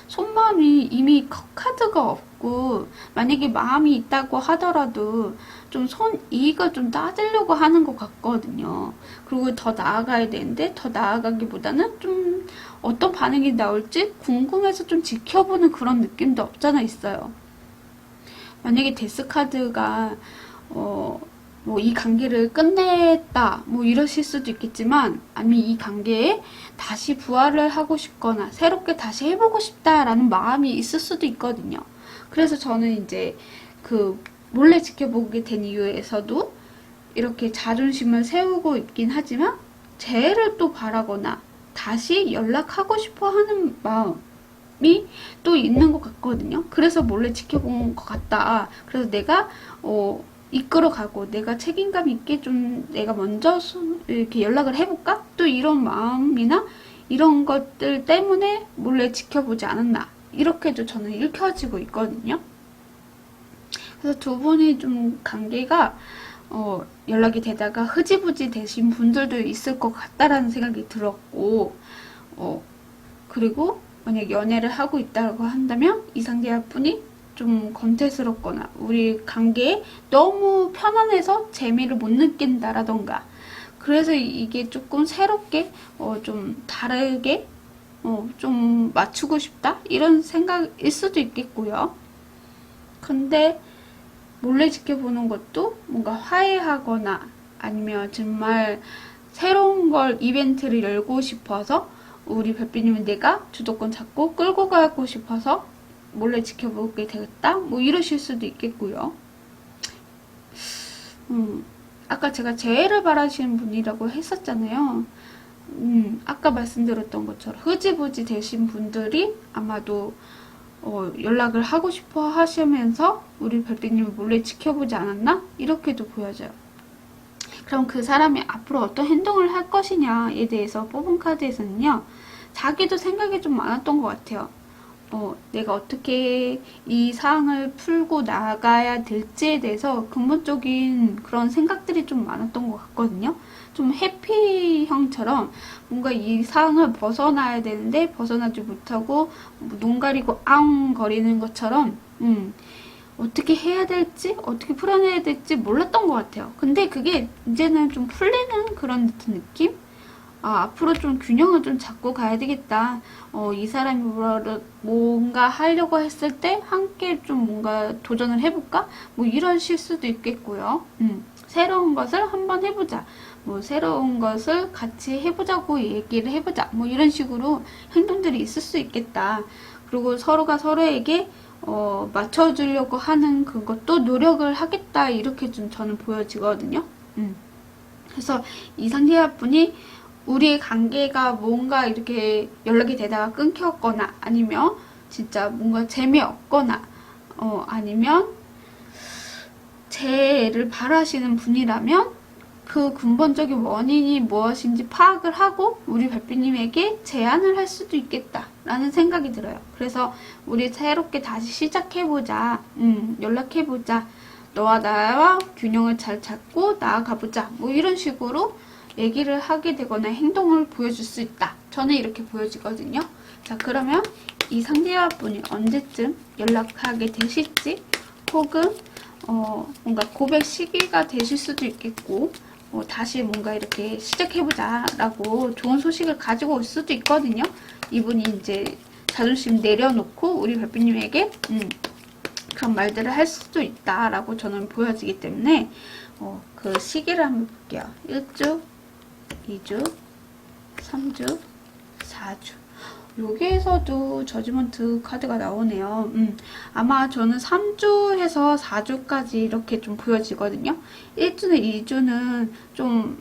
속마음이 이미 카드가 없고 만약에 마음이 있다고 하더라도 좀 손이익을 좀 따지려고 하는 것 같거든요. 그리고 더 나아가야 되는데 더 나아가기보다는 좀 어떤 반응이 나올지 궁금해서 좀 지켜보는 그런 느낌도 없잖아 있어요. 만약에 데스카드가 뭐 이 관계를 끝냈다 뭐 이러실 수도 있겠지만 아니면 이 관계에 다시 부활을 하고 싶거나 새롭게 다시 해보고 싶다라는 마음이 있을 수도 있거든요. 그래서 저는 이제 그 몰래 지켜보게 된 이유에서도 이렇게 자존심을 세우고 있긴 하지만 재해를 또 바라거나 다시 연락하고 싶어 하는 마음이 또 있는 것 같거든요. 그래서 몰래 지켜본 것 같다. 그래서 내가 이끌어가고 내가 책임감 있게 좀 내가 먼저 이렇게 연락을 해볼까? 또 이런 마음이나 이런 것들 때문에 몰래 지켜보지 않았나. 이렇게도 저는 읽혀지고 있거든요. 그래서 두 분이 좀 관계가 연락이 되다가 흐지부지 되신 분들도 있을 것 같다라는 생각이 들었고 그리고 만약 연애를 하고 있다고 한다면 이 상대할 분이 좀 권태스럽거나 우리 관계에 너무 편안해서 재미를 못 느낀다라던가 그래서 이게 조금 새롭게 좀 다르게 좀 맞추고 싶다 이런 생각일 수도 있겠고요. 근데 몰래 지켜보는 것도 뭔가 화해하거나 아니면 정말 새로운 걸 이벤트를 열고 싶어서 우리 별빛님은 내가 주도권 잡고 끌고 가고 싶어서 몰래 지켜보게 되겠다? 뭐 이러실 수도 있겠고요. 아까 제가 재해를 바라시는 분이라고 했었잖아요. 아까 말씀드렸던 것처럼 흐지부지 되신 분들이 아마도 연락을 하고 싶어 하시면서 우리 별빛님을 몰래 지켜보지 않았나? 이렇게도 보여져요. 그럼 그 사람이 앞으로 어떤 행동을 할 것이냐에 대해서 뽑은 카드에서는요. 자기도 생각이 좀 많았던 것 같아요. 내가 어떻게 이 사항을 풀고 나가야 될지에 대해서 근본적인 그런 생각들이 좀 많았던 것 같거든요. 좀 해피형처럼 뭔가 이 사항을 벗어나야 되는데 벗어나지 못하고 눈 가리고 앙거리는 것처럼 어떻게 해야 될지 어떻게 풀어내야 될지 몰랐던 것 같아요. 근데 그게 이제는 좀 풀리는 그런 듯한 느낌? 앞으로 좀 균형을 좀 잡고 가야 되겠다. 이 사람이 뭔가 하려고 했을 때 함께 좀 뭔가 도전을 해볼까? 뭐 이러실 수도 있겠고요. 새로운 것을 한번 해보자. 뭐 새로운 것을 같이 해보자고 얘기를 해보자. 뭐 이런 식으로 행동들이 있을 수 있겠다. 그리고 서로가 서로에게 맞춰주려고 하는 그것도 노력을 하겠다. 이렇게 좀 저는 보여지거든요. 그래서 이 상대분이 우리의 관계가 뭔가 이렇게 연락이 되다가 끊겼거나 아니면 진짜 뭔가 재미없거나 아니면 재해를 바라시는 분이라면 그 근본적인 원인이 무엇인지 파악을 하고 우리 별빛님에게 제안을 할 수도 있겠다 라는 생각이 들어요. 그래서 우리 새롭게 다시 시작해보자. 연락해보자. 너와 나와 균형을 잘 잡고 나아가보자. 뭐 이런 식으로 얘기를 하게 되거나 행동을 보여줄 수 있다. 저는 이렇게 보여지거든요. 자, 그러면 이 상대분이 언제쯤 연락하게 되실지 혹은 뭔가 고백 시기가 되실 수도 있겠고 다시 뭔가 이렇게 시작해보자 라고 좋은 소식을 가지고 올 수도 있거든요. 이분이 이제 자존심 내려놓고 우리 별빛님에게 그런 말들을 할 수도 있다라고 저는 보여지기 때문에 그 시기를 한번 볼게요. 1주 2주, 3주, 4주. 여기에서도 저지먼트 카드가 나오네요. 아마 저는 3주에서 4주까지 이렇게 좀 보여지거든요. 1주는 2주는 좀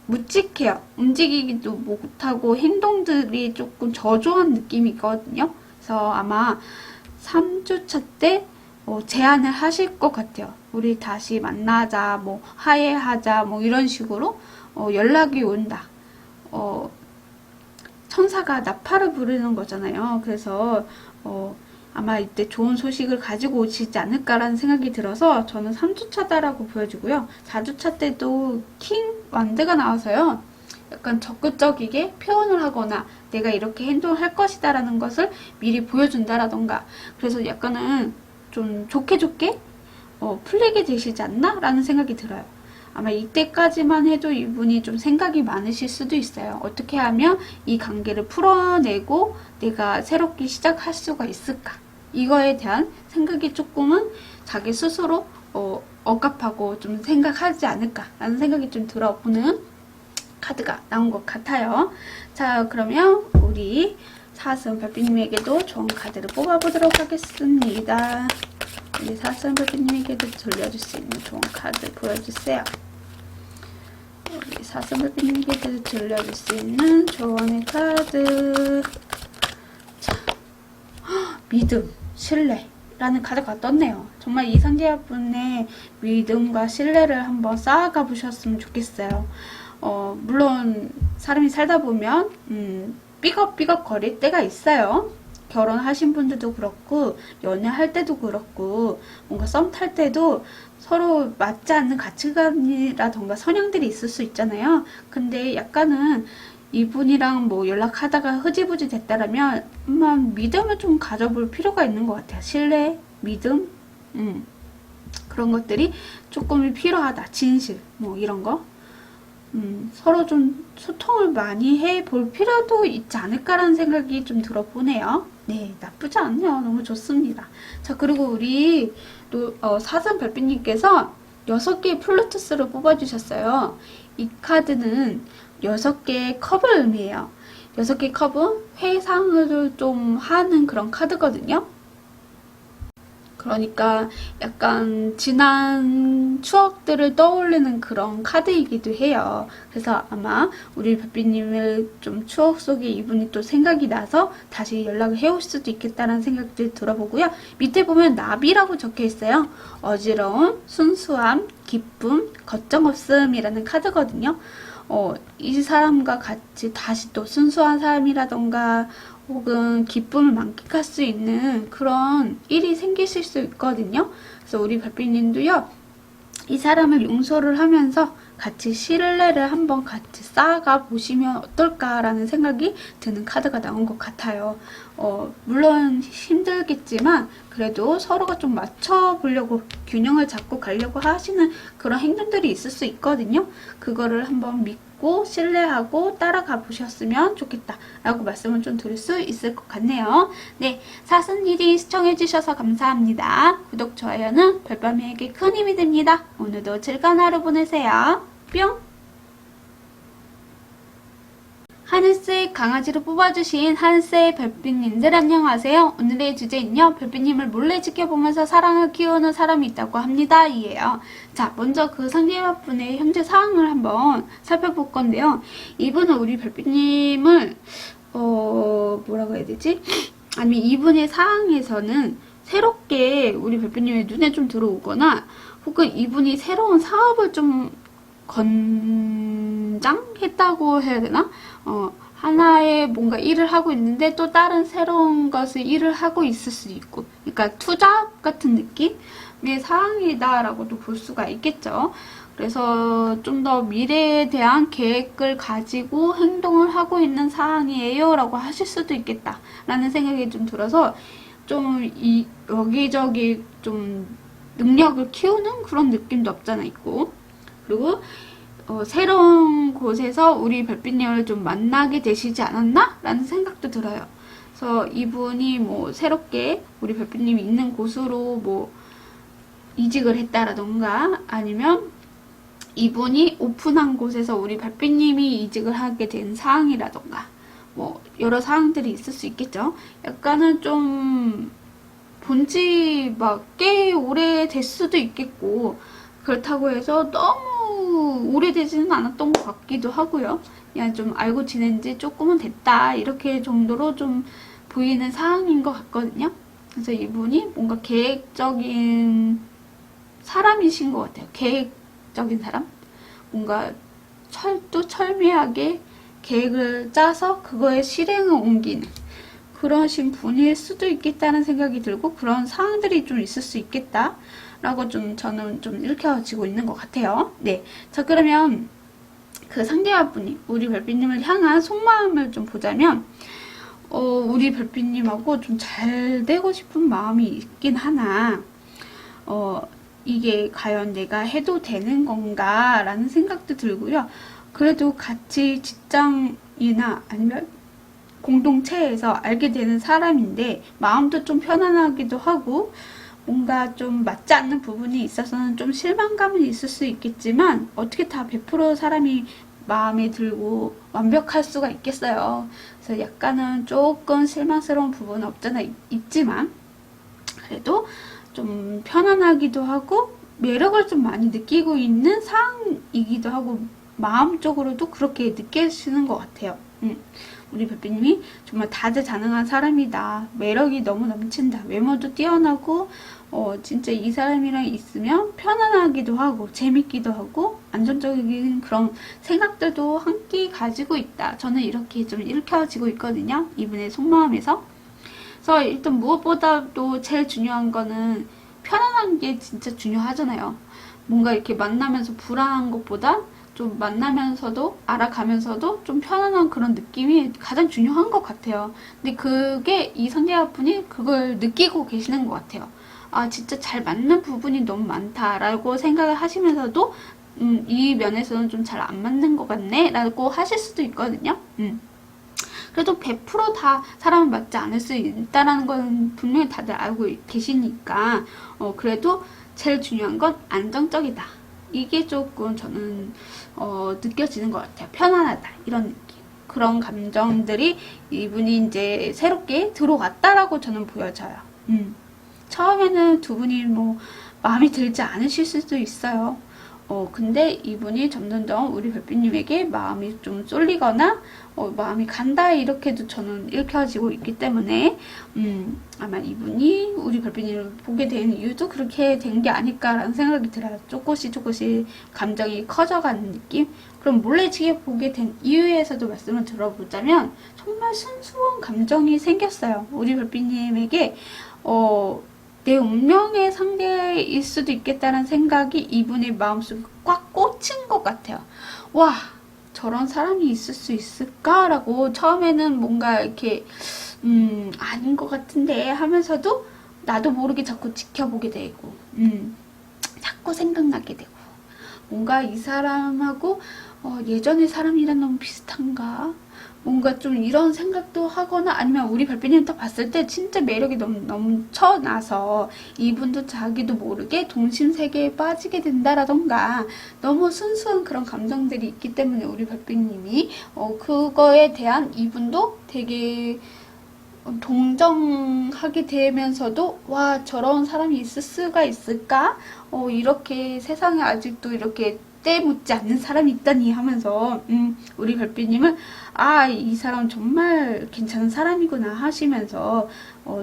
묵직해요. 움직이기도 못하고 행동들이 조금 저조한 느낌이 있거든요. 그래서 아마 3주차 때 제안을 하실 것 같아요. 우리 다시 만나자, 뭐 화해하자, 뭐 이런 식으로 연락이 온다. 천사가 나팔을 부르는 거잖아요. 그래서 아마 이때 좋은 소식을 가지고 오시지 않을까라는 생각이 들어서 저는 3주차다라고 보여지고요. 4주차 때도 킹 완드가 나와서요. 약간 적극적이게 표현을 하거나 내가 이렇게 행동을 할 것이다 라는 것을 미리 보여준다라던가, 그래서 약간은 좀 좋게 풀리게 되시지 않나? 라는 생각이 들어요. 아마 이때까지만 해도 이분이 좀 생각이 많으실 수도 있어요. 어떻게 하면 이 관계를 풀어내고 내가 새롭게 시작할 수가 있을까? 이거에 대한 생각이 조금은 자기 스스로 억압하고 좀 생각하지 않을까? 라는 생각이 좀 들어보는 카드가 나온 것 같아요. 자, 그러면 우리 사슴 별빛님에게도 좋은 카드를 뽑아보도록 하겠습니다. 우리 사슴 별빛님에게도 돌려줄 수 있는 좋은 카드 보여주세요. 우리 사슴 별빛님에게도 돌려줄 수 있는 조언의 카드. 자, 믿음, 신뢰라는 카드가 떴네요. 정말 이 상대분의 믿음과 신뢰를 한번 쌓아가 보셨으면 좋겠어요. 물론 사람이 살다 보면 삐걱삐걱 거릴 때가 있어요. 결혼하신 분들도 그렇고 연애할 때도 그렇고 뭔가 썸 탈 때도 서로 맞지 않는 가치관이라던가 성향들이 있을 수 있잖아요. 근데 약간은 이분이랑 뭐 연락하다가 흐지부지 됐다라면 믿음을 좀 가져볼 필요가 있는 것 같아요. 신뢰, 믿음, 그런 것들이 조금 필요하다. 진실, 뭐 이런 거. 서로 좀 소통을 많이 해볼 필요도 있지 않을까라는 생각이 좀 들어보네요. 네, 나쁘지 않네요. 너무 좋습니다. 자, 그리고 우리 사슴 별빛님께서 6개의 플루투스를 뽑아주셨어요. 이 카드는 6개의 컵을 의미해요. 6개의 컵은 회상을 좀 하는 그런 카드거든요. 그러니까 약간 지난 추억들을 떠올리는 그런 카드이기도 해요. 그래서 아마 우리 별빛님을 좀 추억 속에 이분이 또 생각이 나서 다시 연락을 해올 수도 있겠다는 생각들 들어보고요. 밑에 보면 나비라고 적혀 있어요. 어지러움, 순수함, 기쁨, 걱정 없음이라는 카드거든요. 이 사람과 같이 다시 또 순수한 삶이라던가 혹은 기쁨을 만끽할 수 있는 그런 일이 생기실 수 있거든요. 그래서 우리 별빛님도요, 이 사람을 용서를 하면서 같이 신뢰를 한번 같이 쌓아가 보시면 어떨까라는 생각이 드는 카드가 나온 것 같아요. 물론 힘들겠지만 그래도 서로가 좀 맞춰보려고 균형을 잡고 가려고 하시는 그런 행동들이 있을 수 있거든요. 그거를 한번 믿고 신뢰하고 따라가 보셨으면 좋겠다 라고 말씀을 좀 드릴 수 있을 것 같네요. 네, 사슴일이 시청해주셔서 감사합니다. 구독, 좋아요는 별밤이에게 큰 힘이 됩니다. 오늘도 즐거운 하루 보내세요. 뿅! 하늘색 강아지로 뽑아주신 하늘색 별빛님들 안녕하세요. 오늘의 주제는요, 별빛님을 몰래 지켜보면서 사랑을 키우는 사람이 있다고 합니다. 이에요. 자, 먼저 그 상대분의 현재 상황을 한번 살펴볼 건데요. 이분은 우리 별빛님을 뭐라고 해야 되지? 아니, 이분의 상황에서는 새롭게 우리 별빛님의 눈에 좀 들어오거나 혹은 이분이 새로운 사업을 좀 건장했다고 해야 되나? 하나의 뭔가 일을 하고 있는데 또 다른 새로운 것을 일을 하고 있을 수 있고, 그러니까 투자 같은 느낌의 상황이다라고도 볼 수가 있겠죠. 그래서 좀 더 미래에 대한 계획을 가지고 행동을 하고 있는 상황이에요 라고 하실 수도 있겠다 라는 생각이 좀 들어서 좀 여기저기 좀 능력을 키우는 그런 느낌도 없잖아 있고, 그리고 새로운 곳에서 우리 별빛님을 좀 만나게 되시지 않았나? 라는 생각도 들어요. 그래서 이분이 뭐 새롭게 우리 별빛님이 있는 곳으로 뭐 이직을 했다라던가 아니면 이분이 오픈한 곳에서 우리 별빛님이 이직을 하게 된 상황이라던가 뭐 여러 상황들이 있을 수 있겠죠. 약간은 좀 본지 막 꽤 오래 될 수도 있겠고, 그렇다고 해서 너무 오래되지는 않았던 것 같기도 하고요. 그냥 좀 알고 지낸 지 조금은 됐다 이렇게 정도로 좀 보이는 상황인 것 같거든요. 그래서 이분이 뭔가 계획적인 사람이신 것 같아요. 계획적인 사람? 뭔가 철두철미하게 계획을 짜서 그거에 실행을 옮기는 그러신 분일 수도 있겠다는 생각이 들고, 그런 상황들이 좀 있을 수 있겠다라고 좀 저는 좀 읽혀지고 있는 것 같아요. 네. 자, 그러면 그 상대화분이 우리 별빛님을 향한 속마음을 좀 보자면, 우리 별빛님하고 좀 잘 되고 싶은 마음이 있긴 하나, 이게 과연 내가 해도 되는 건가 라는 생각도 들고요. 그래도 같이 직장이나 아니면 공동체에서 알게 되는 사람인데 마음도 좀 편안하기도 하고, 뭔가 좀 맞지 않는 부분이 있어서는 좀 실망감은 있을 수 있겠지만 어떻게 다 100% 사람이 마음에 들고 완벽할 수가 있겠어요. 그래서 약간은 조금 실망스러운 부분은 없잖아 있지만, 그래도 좀 편안하기도 하고 매력을 좀 많이 느끼고 있는 상황이기도 하고, 마음적으로도 그렇게 느끼시는 것 같아요. 우리 별빛님이 정말 다재다능한 사람이다. 매력이 너무 넘친다. 외모도 뛰어나고, 진짜 이 사람이랑 있으면 편안하기도 하고, 재밌기도 하고, 안정적인 그런 생각들도 함께 가지고 있다. 저는 이렇게 좀 읽혀지고 있거든요. 이분의 속마음에서. 그래서 일단 무엇보다도 제일 중요한 거는 편안한 게 진짜 중요하잖아요. 뭔가 이렇게 만나면서 불안한 것보다 좀 만나면서도 알아가면서도 좀 편안한 그런 느낌이 가장 중요한 것 같아요. 근데 그게 이 상대분이 그걸 느끼고 계시는 것 같아요. 아, 진짜 잘 맞는 부분이 너무 많다라고 생각을 하시면서도 이 면에서는 좀 잘 안 맞는 것 같네 라고 하실 수도 있거든요. 그래도 100%다 사람은 맞지 않을 수 있다는 건 분명히 다들 알고 계시니까, 그래도 제일 중요한 건 안정적이다. 이게 조금 저는 느껴지는 것 같아요. 편안하다 이런 느낌, 그런 감정들이 이분이 이제 새롭게 들어왔다라고 저는 보여져요. 처음에는 두 분이 뭐 마음에 들지 않으실 수도 있어요. 근데 이분이 점점점 우리 별빛님에게 마음이 좀 쏠리거나 마음이 간다 이렇게도 저는 읽혀지고 있기 때문에 아마 이분이 우리 별빛님을 보게 된 이유도 그렇게 된 게 아닐까라는 생각이 들어요. 조금씩 감정이 커져가는 느낌. 그럼 몰래지게 보게 된 이유에서도 말씀을 들어보자면 정말 순수한 감정이 생겼어요. 우리 별빛님에게 내 운명의 상대일 수도 있겠다는 생각이 이분의 마음속에 꽉 꽂힌 것 같아요. 와, 저런 사람이 있을 수 있을까라고 처음에는 뭔가 이렇게 아닌 것 같은데 하면서도 나도 모르게 자꾸 지켜보게 되고 자꾸 생각나게 되고, 뭔가 이 사람하고 예전의 사람이랑 너무 비슷한가? 뭔가 좀 이런 생각도 하거나, 아니면 우리 별빛님 딱 봤을 때 진짜 매력이 너무 넘쳐나서 이분도 자기도 모르게 동심세계에 빠지게 된다라던가, 너무 순수한 그런 감정들이 있기 때문에 우리 별빛님이 그거에 대한 이분도 되게 동정하게 되면서도, 와, 저런 사람이 있을 수가 있을까? 이렇게 세상에 아직도 이렇게 때 묻지 않는 사람이 있다니 하면서 우리 별빛님은 이 사람 정말 괜찮은 사람이구나 하시면서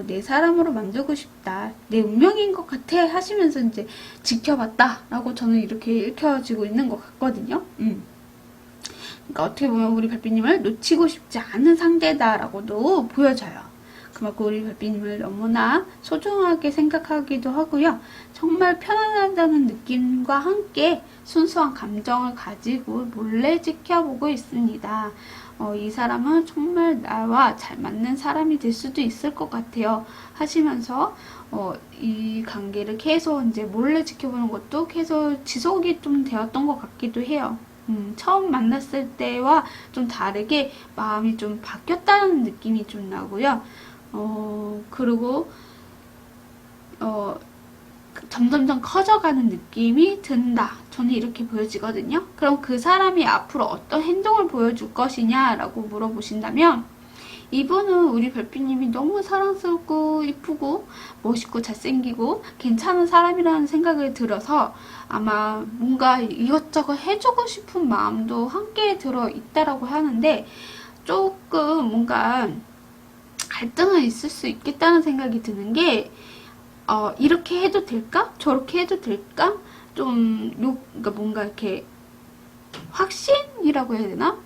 내 사람으로 만들고 싶다, 내 운명인 것 같아 하시면서 이제 지켜봤다 라고 저는 이렇게 읽혀지고 있는 것 같거든요. 그러니까 어떻게 보면 우리 별빛님을 놓치고 싶지 않은 상대다라고도 보여져요. 그만큼 우리 별빛님을 너무나 소중하게 생각하기도 하고요. 정말 편안하다는 느낌과 함께 순수한 감정을 가지고 몰래 지켜보고 있습니다. 이 사람은 정말 나와 잘 맞는 사람이 될 수도 있을 것 같아요 하시면서 이 관계를 계속 이제 몰래 지켜보는 것도 계속 지속이 좀 되었던 것 같기도 해요. 처음 만났을 때와 좀 다르게 마음이 좀 바뀌었다는 느낌이 좀 나고요. 그리고 점점점 커져가는 느낌이 든다. 저는 이렇게 보여지거든요. 그럼 그 사람이 앞으로 어떤 행동을 보여줄 것이냐라고 물어보신다면, 이분은 우리 별빛님이 너무 사랑스럽고 이쁘고 멋있고 잘생기고 괜찮은 사람이라는 생각을 들어서 아마 뭔가 이것저것 해주고 싶은 마음도 함께 들어 있다라고 하는데 조금 뭔가 갈등은 있을 수 있겠다는 생각이 드는 게 이렇게 해도 될까? 저렇게 해도 될까? 그러니까 뭔가 이렇게 확신이라고 해야 되나?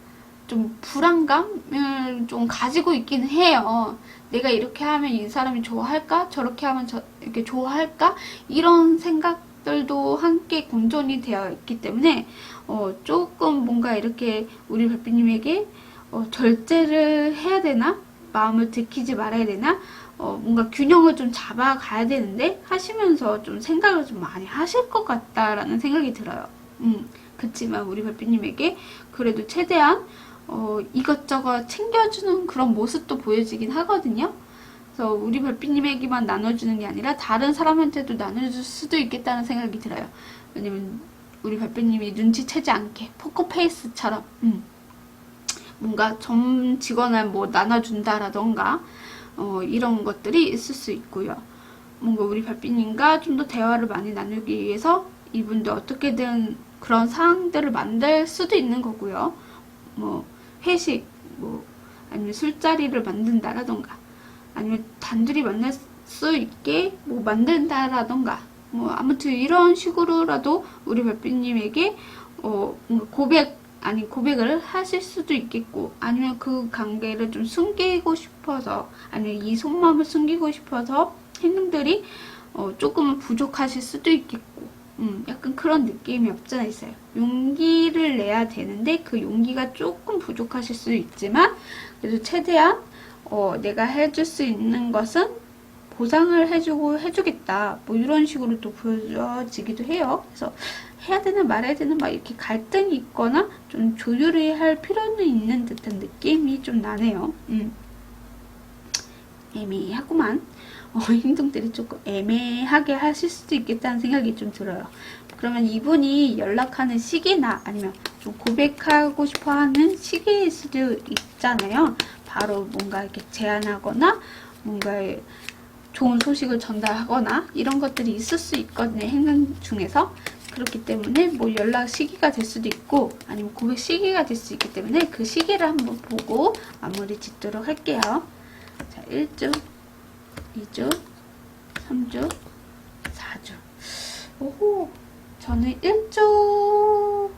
좀 불안감을 좀 가지고 있긴 해요. 내가 이렇게 하면 이 사람이 좋아할까? 저렇게 하면 이렇게 좋아할까? 이런 생각들도 함께 공존이 되어 있기 때문에 조금 뭔가 이렇게 우리 별빛님에게 절제를 해야 되나? 마음을 들키지 말아야 되나? 뭔가 균형을 좀 잡아가야 되는데 하시면서 좀 생각을 좀 많이 하실 것 같다라는 생각이 들어요. 그렇지만 우리 별빛님에게 그래도 최대한 이것저것 챙겨주는 그런 모습도 보여지긴 하거든요. 그래서 우리 별빛님에게만 나눠주는 게 아니라 다른 사람한테도 나눠줄 수도 있겠다는 생각이 들어요. 왜냐면 우리 별빛님이 눈치채지 않게 포커페이스처럼 뭔가 점지거나 뭐 나눠준다라던가 이런 것들이 있을 수 있고요. 뭔가 우리 별빛님과 좀 더 대화를 많이 나누기 위해서 이분도 어떻게든 그런 상황들을 만들 수도 있는 거고요. 뭐 회식, 뭐 아니면 술자리를 만든다라던가 아니면 단둘이 만날 수 있게 뭐 만든다라던가 뭐 아무튼 이런 식으로라도 우리 별빛님에게 고백을 하실 수도 있겠고 아니면 그 관계를 좀 숨기고 싶어서 아니면 이 속마음을 숨기고 싶어서 행동들이 조금은 부족하실 수도 있겠고 약간 그런 느낌이 없잖아 있어요. 용기를 내야 되는데 그 용기가 조금 부족하실 수 있지만 그래도 최대한 내가 해줄 수 있는 것은 보상을 해주겠다 뭐 이런 식으로 또 보여지기도 해요. 그래서 해야 되나 말아야 되나 막 이렇게 갈등이 있거나 좀 조율을 할 필요는 있는 듯한 느낌이 좀 나네요. 애매하구만. 행동들이 조금 애매하게 하실 수도 있겠다는 생각이 좀 들어요. 그러면 이분이 연락하는 시기나 아니면 좀 고백하고 싶어 하는 시기일 수도 있잖아요. 바로 뭔가 이렇게 제안하거나 뭔가 좋은 소식을 전달하거나 이런 것들이 있을 수 있거든요. 행동 중에서. 그렇기 때문에 뭐 연락 시기가 될 수도 있고 아니면 고백 시기가 될 수 있기 때문에 그 시기를 한번 보고 마무리 짓도록 할게요. 자, 1주 2주, 3주, 4주. 오호, 저는 1주로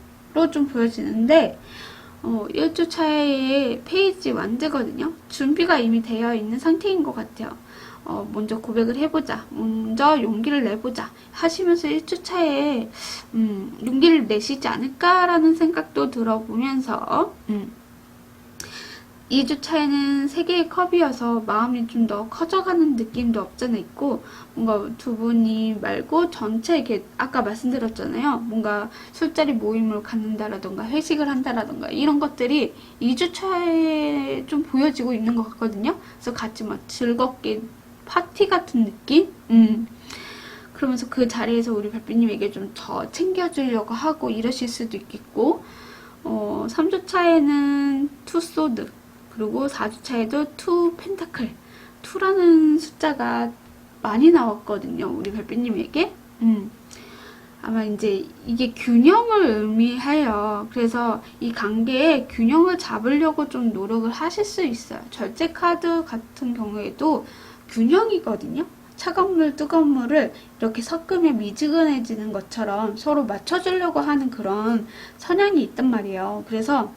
좀 보여지는데 1주 차에 페이지 완드거든요. 준비가 이미 되어 있는 상태인 것 같아요. 먼저 고백을 해보자. 먼저 용기를 내보자. 하시면서 1주 차에 용기를 내시지 않을까라는 생각도 들어보면서 2주 차에는 3개의 컵이어서 마음이 좀 더 커져가는 느낌도 없잖아 있고 뭔가 두 분이 말고 전체 이렇게 아까 말씀드렸잖아요. 뭔가 술자리 모임을 갖는다라던가 회식을 한다라던가 이런 것들이 2주 차에 좀 보여지고 있는 것 같거든요. 그래서 같이 막 즐겁게 파티 같은 느낌? 그러면서 그 자리에서 우리 별빛님에게 좀 더 챙겨주려고 하고 이러실 수도 있겠고 3주 차에는 투소드 그리고 4주차에도 2 펜타클 2라는 숫자가 많이 나왔거든요. 우리 별빛님에게. 아마 이제 이게 균형을 의미해요. 그래서 이 관계에 균형을 잡으려고 좀 노력을 하실 수 있어요. 절제 카드 같은 경우에도 균형이거든요. 차가운 물, 뜨거운 물을 이렇게 섞으면 미지근해지는 것처럼 서로 맞춰주려고 하는 그런 성향이 있단 말이에요. 그래서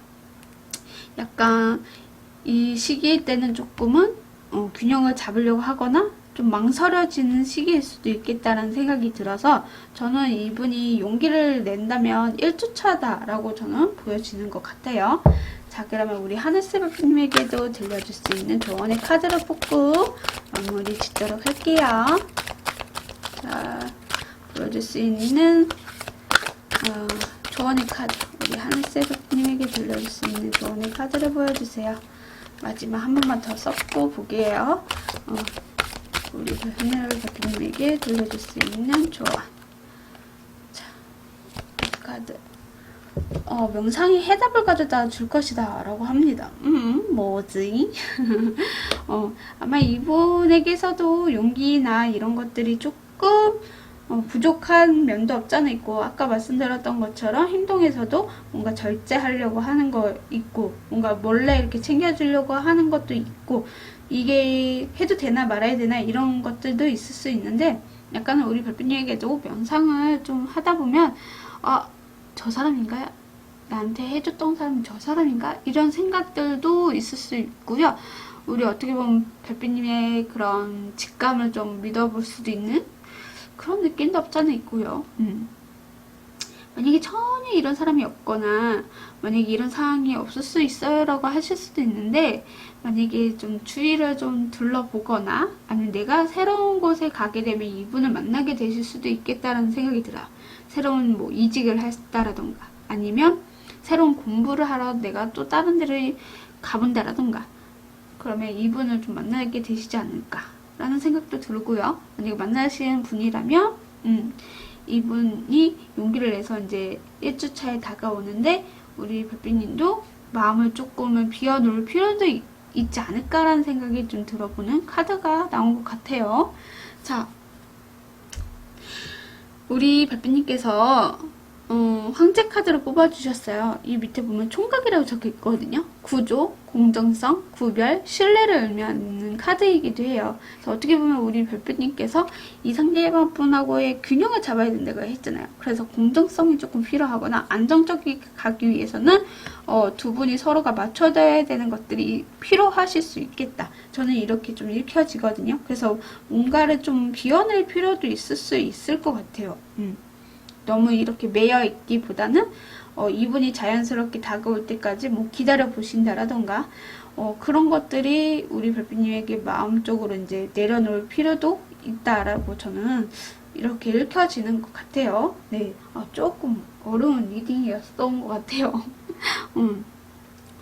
약간 이 시기일 때는 조금은 균형을 잡으려고 하거나 좀 망설여지는 시기일 수도 있겠다는 생각이 들어서 저는 이분이 용기를 낸다면 1주차다라고 저는 보여지는 것 같아요. 자, 그러면 우리 하늘새별님에게도 들려줄 수 있는 조언의 카드를 뽑고 마무리 짓도록 할게요. 자, 보여줄 수 있는 조언의 카드, 우리 하늘새별님에게 들려줄 수 있는 조언의 카드를 보여주세요. 마지막 한 번만 더 썼고 보게요. 우리 하늘새별님에게 들려줄 수 있는 조언. 자, 카드 명상이 해답을 가져다 줄 것이다 라고 합니다. 뭐지? 아마 이분에게서도 용기나 이런 것들이 조금 부족한 면도 없잖아 있고, 아까 말씀드렸던 것처럼 행동에서도 뭔가 절제하려고 하는 거 있고, 뭔가 몰래 이렇게 챙겨주려고 하는 것도 있고, 이게 해도 되나 말아야 되나 이런 것들도 있을 수 있는데, 약간 우리 별빛님에게도 명상을 좀 하다 보면 저 사람인가요? 나한테 해줬던 사람이 저 사람인가? 이런 생각들도 있을 수 있고요. 우리 어떻게 보면 별빛님의 그런 직감을 좀 믿어볼 수도 있는 그런 느낌도 없잖아 있고요. 만약에 전혀 이런 사람이 없거나 만약에 이런 상황이 없을 수 있어요 라고 하실 수도 있는데, 만약에 좀 주위를 좀 둘러보거나 아니면 내가 새로운 곳에 가게 되면 이분을 만나게 되실 수도 있겠다라는 생각이 들어요. 새로운 뭐 이직을 했다라던가 아니면 새로운 공부를 하러 내가 또 다른 데를 가본다라던가, 그러면 이분을 좀 만나게 되시지 않을까 라는 생각도 들고요. 만약에 만나시는 분이라면 이분이 용기를 내서 이제 1주차에 다가오는데 우리 별빛님도 마음을 조금은 비워놓을 필요도 있지 않을까라는 생각이 좀 들어보는 카드가 나온 것 같아요. 자, 우리 별빛님께서 황제 카드를 뽑아주셨어요. 이 밑에 보면 총각이라고 적혀 있거든요. 구조, 공정성, 구별, 신뢰를 의미하는 카드이기도 해요. 그래서 어떻게 보면 우리 별빛님께서 이 상대방분하고의 균형을 잡아야 된다고 했잖아요. 그래서 공정성이 조금 필요하거나 안정적이게 가기 위해서는 두 분이 서로가 맞춰야 되는 것들이 필요하실 수 있겠다. 저는 이렇게 좀 읽혀지거든요. 그래서 뭔가를 좀 비워낼 필요도 있을 수 있을 것 같아요. 너무 이렇게 매여 있기보다는 이분이 자연스럽게 다가올 때까지 뭐 기다려 보신다라던가 그런 것들이 우리 별빛님에게 마음적으로 이제 내려놓을 필요도 있다라고 저는 이렇게 읽혀지는 것 같아요. 네, 조금 어려운 리딩이었던 것 같아요.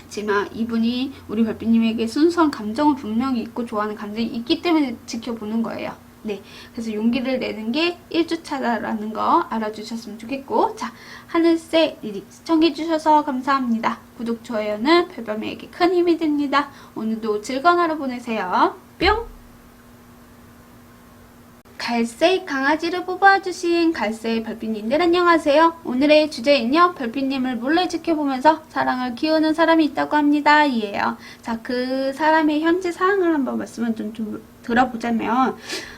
하지만 이분이 우리 별빛님에게 순수한 감정은 분명히 있고 좋아하는 감정이 있기 때문에 지켜보는 거예요. 네, 그래서 용기를 내는 게 1주차다라는 거 알아주셨으면 좋겠고, 자, 하늘색 리딩 시청해주셔서 감사합니다. 구독, 좋아요는 별밤에게 큰 힘이 됩니다. 오늘도 즐거운 하루 보내세요. 뿅! 갈색 강아지를 뽑아주신 갈색 별빛님들 안녕하세요. 오늘의 주제는요, 별빛님을 몰래 지켜보면서 사랑을 키우는 사람이 있다고 합니다. 이에요. 자, 그 사람의 현재 상황을 한번 말씀을 좀 들어보자면,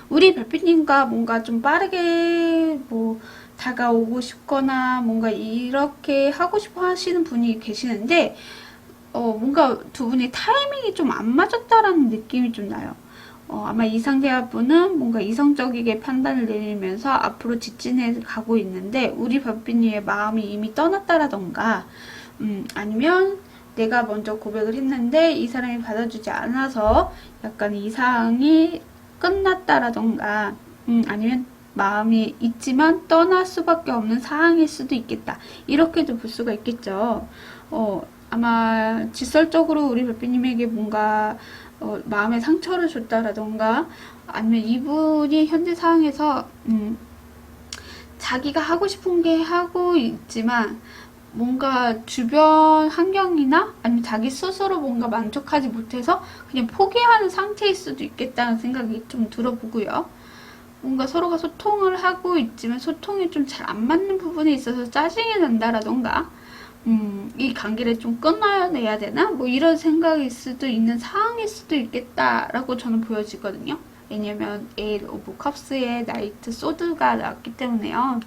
우리 별빛님과 뭔가 좀 빠르게 뭐 다가오고 싶거나 뭔가 이렇게 하고 싶어 하시는 분이 계시는데, 뭔가 두 분의 타이밍이 좀 안 맞았다라는 느낌이 좀 나요. 아마 이 상대분은 뭔가 이성적이게 판단을 내리면서 앞으로 직진해 가고 있는데, 우리 별빛님의 마음이 이미 떠났다라던가, 아니면 내가 먼저 고백을 했는데 이 사람이 받아주지 않아서 약간 이 상황이 끝났다라던가, 아니면 마음이 있지만 떠날 수밖에 없는 상황일 수도 있겠다. 이렇게도 볼 수가 있겠죠. 아마 직설적으로 우리 별빛님에게 뭔가 마음에 상처를 줬다라던가, 아니면 이분이 현재 상황에서 자기가 하고 싶은 게 하고 있지만 뭔가 주변 환경이나 아니면 자기 스스로 뭔가 만족하지 못해서 그냥 포기하는 상태일 수도 있겠다는 생각이 좀 들어보고요. 뭔가 서로가 소통을 하고 있지만 소통이 좀 잘 안 맞는 부분에 있어서 짜증이 난다라던가, 이 관계를 좀 끊어내야 되나? 뭐 이런 생각일 수도 있는 상황일 수도 있겠다라고 저는 보여지거든요. 왜냐면 에일 오브 컵스의 나이트 소드가 나왔기 때문에요.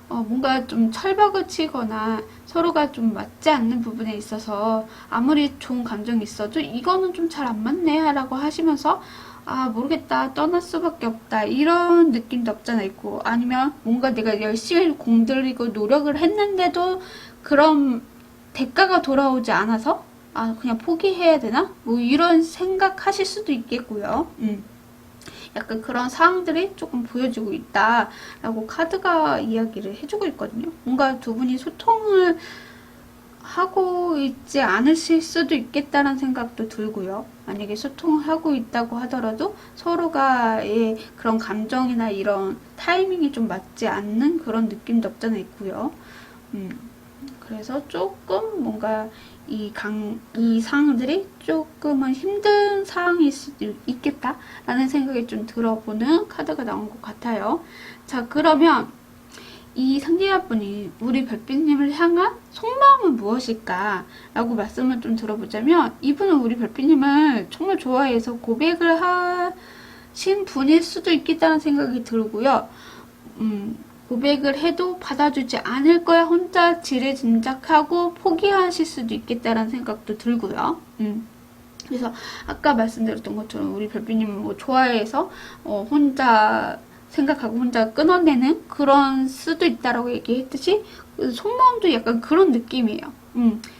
뭔가 좀 철벽을 치거나 서로가 좀 맞지 않는 부분에 있어서 아무리 좋은 감정이 있어도 이거는 좀 잘 안 맞네 라고 하시면서 모르겠다, 떠날 수밖에 없다, 이런 느낌도 없잖아 있고, 아니면 뭔가 내가 열심히 공들이고 노력을 했는데도 그런 대가가 돌아오지 않아서 그냥 포기해야 되나? 뭐 이런 생각하실 수도 있겠고요. 약간 그런 상황들이 조금 보여주고 있다라고 카드가 이야기를 해주고 있거든요. 뭔가 두 분이 소통을 하고 있지 않으실 수도 있겠다는 생각도 들고요. 만약에 소통을 하고 있다고 하더라도 서로가의 그런 감정이나 이런 타이밍이 좀 맞지 않는 그런 느낌도 없잖아 있고요. 그래서 조금 뭔가 이 상황들이 조금은 힘든 상황일 수도 있겠다라는 생각이 좀 들어보는 카드가 나온 것 같아요. 자, 그러면 이 상대자분이 우리 별빛님을 향한 속마음은 무엇일까? 라고 말씀을 좀 들어보자면, 이분은 우리 별빛님을 정말 좋아해서 고백을 하신 분일 수도 있겠다는 생각이 들고요. 고백을 해도 받아주지 않을 거야 혼자 지레짐작하고 포기하실 수도 있겠다라는 생각도 들고요. 그래서 아까 말씀드렸던 것처럼 우리 별빛님을 뭐 좋아해서 혼자 생각하고 혼자 끊어내는 그런 수도 있다라고 얘기했듯이 속마음도 약간 그런 느낌이에요.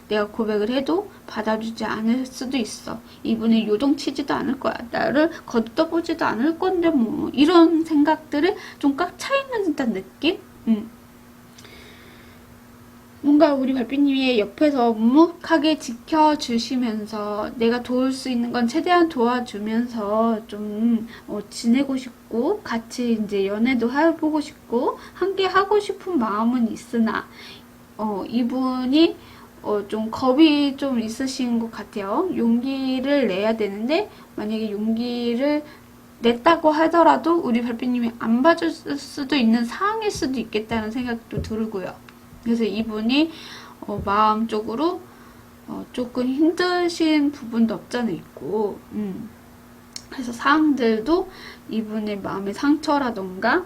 내가 고백을 해도 받아주지 않을 수도 있어. 이분이 요동치지도 않을 거야. 나를 걷어보지도 않을 건데 뭐 이런 생각들을 좀 꽉 차있는 듯한 느낌? 뭔가 우리 별빛님이 옆에서 묵묵하게 지켜주시면서 내가 도울 수 있는 건 최대한 도와주면서 좀 지내고 싶고 같이 이제 연애도 해보고 싶고 함께 하고 싶은 마음은 있으나 이분이 좀 겁이 좀 있으신 것 같아요. 용기를 내야 되는데 만약에 용기를 냈다고 하더라도 우리 별빛님이 안 봐줄 수도 있는 상황일 수도 있겠다는 생각도 들고요. 그래서 이분이 마음적으로 조금 힘드신 부분도 없잖아 있고 그래서 상황들도 이분의 마음의 상처라던가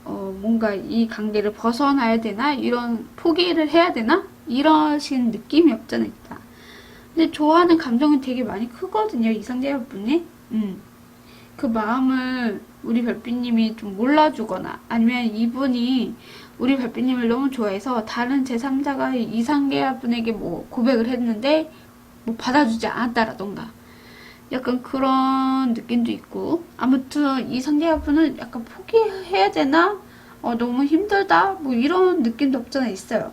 뭔가 이 관계를 벗어나야 되나 이런 포기를 해야 되나 이러신 느낌이 없잖아 있다. 근데 좋아하는 감정이 되게 많이 크거든요. 이 상대분이 그 마음을 우리 별빛님이 좀 몰라주거나 아니면 이분이 우리 별빛님을 너무 좋아해서 다른 제3자가 이 상대분에게 뭐 고백을 했는데 뭐 받아주지 않았다라던가 약간 그런 느낌도 있고 아무튼 이 상대분은 약간 포기해야 되나? 너무 힘들다? 뭐 이런 느낌도 없잖아 있어요.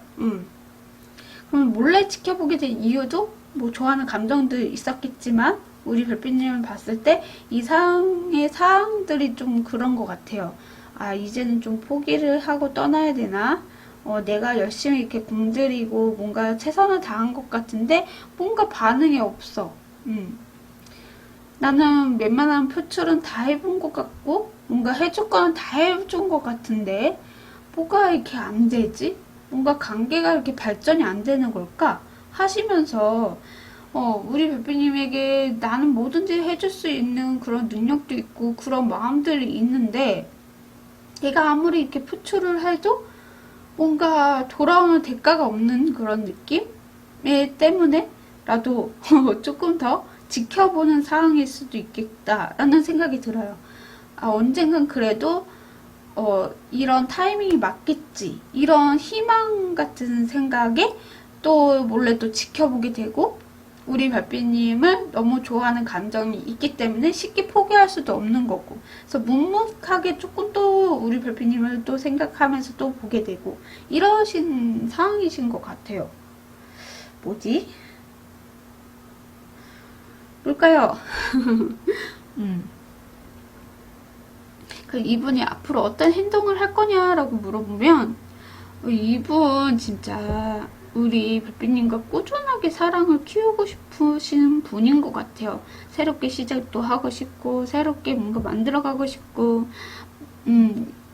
그럼 몰래 지켜보게 된 이유도 뭐 좋아하는 감정도 있었겠지만 우리 별빛님을 봤을 때 이상의 사항들이 좀 그런 것 같아요. 아, 이제는 좀 포기를 하고 떠나야 되나? 내가 열심히 이렇게 공들이고 뭔가 최선을 다한 것 같은데 뭔가 반응이 없어. 나는 웬만한 표출은 다 해본 것 같고 뭔가 해줄 거는 다 해준 것 같은데 뭐가 이렇게 안 되지? 뭔가 관계가 이렇게 발전이 안 되는 걸까? 하시면서 우리 별빛님에게 나는 뭐든지 해줄 수 있는 그런 능력도 있고 그런 마음들이 있는데 내가 아무리 이렇게 표출을 해도 뭔가 돌아오는 대가가 없는 그런 느낌? 때문에라도 조금 더 지켜보는 상황일 수도 있겠다라는 생각이 들어요. 아, 언젠간 그래도 이런 타이밍이 맞겠지. 이런 희망 같은 생각에 또 몰래 또 지켜보게 되고 우리 별빛님을 너무 좋아하는 감정이 있기 때문에 쉽게 포기할 수도 없는 거고 그래서 묵묵하게 조금 또 우리 별빛님을 또 생각하면서 또 보게 되고 이러신 상황이신 것 같아요. 뭐지? 뭘까요? 이분이 앞으로 어떤 행동을 할 거냐라고 물어보면 이분 진짜 우리 별빛님과 꾸준하게 사랑을 키우고 싶으신 분인 것 같아요. 새롭게 시작도 하고 싶고 새롭게 뭔가 만들어가고 싶고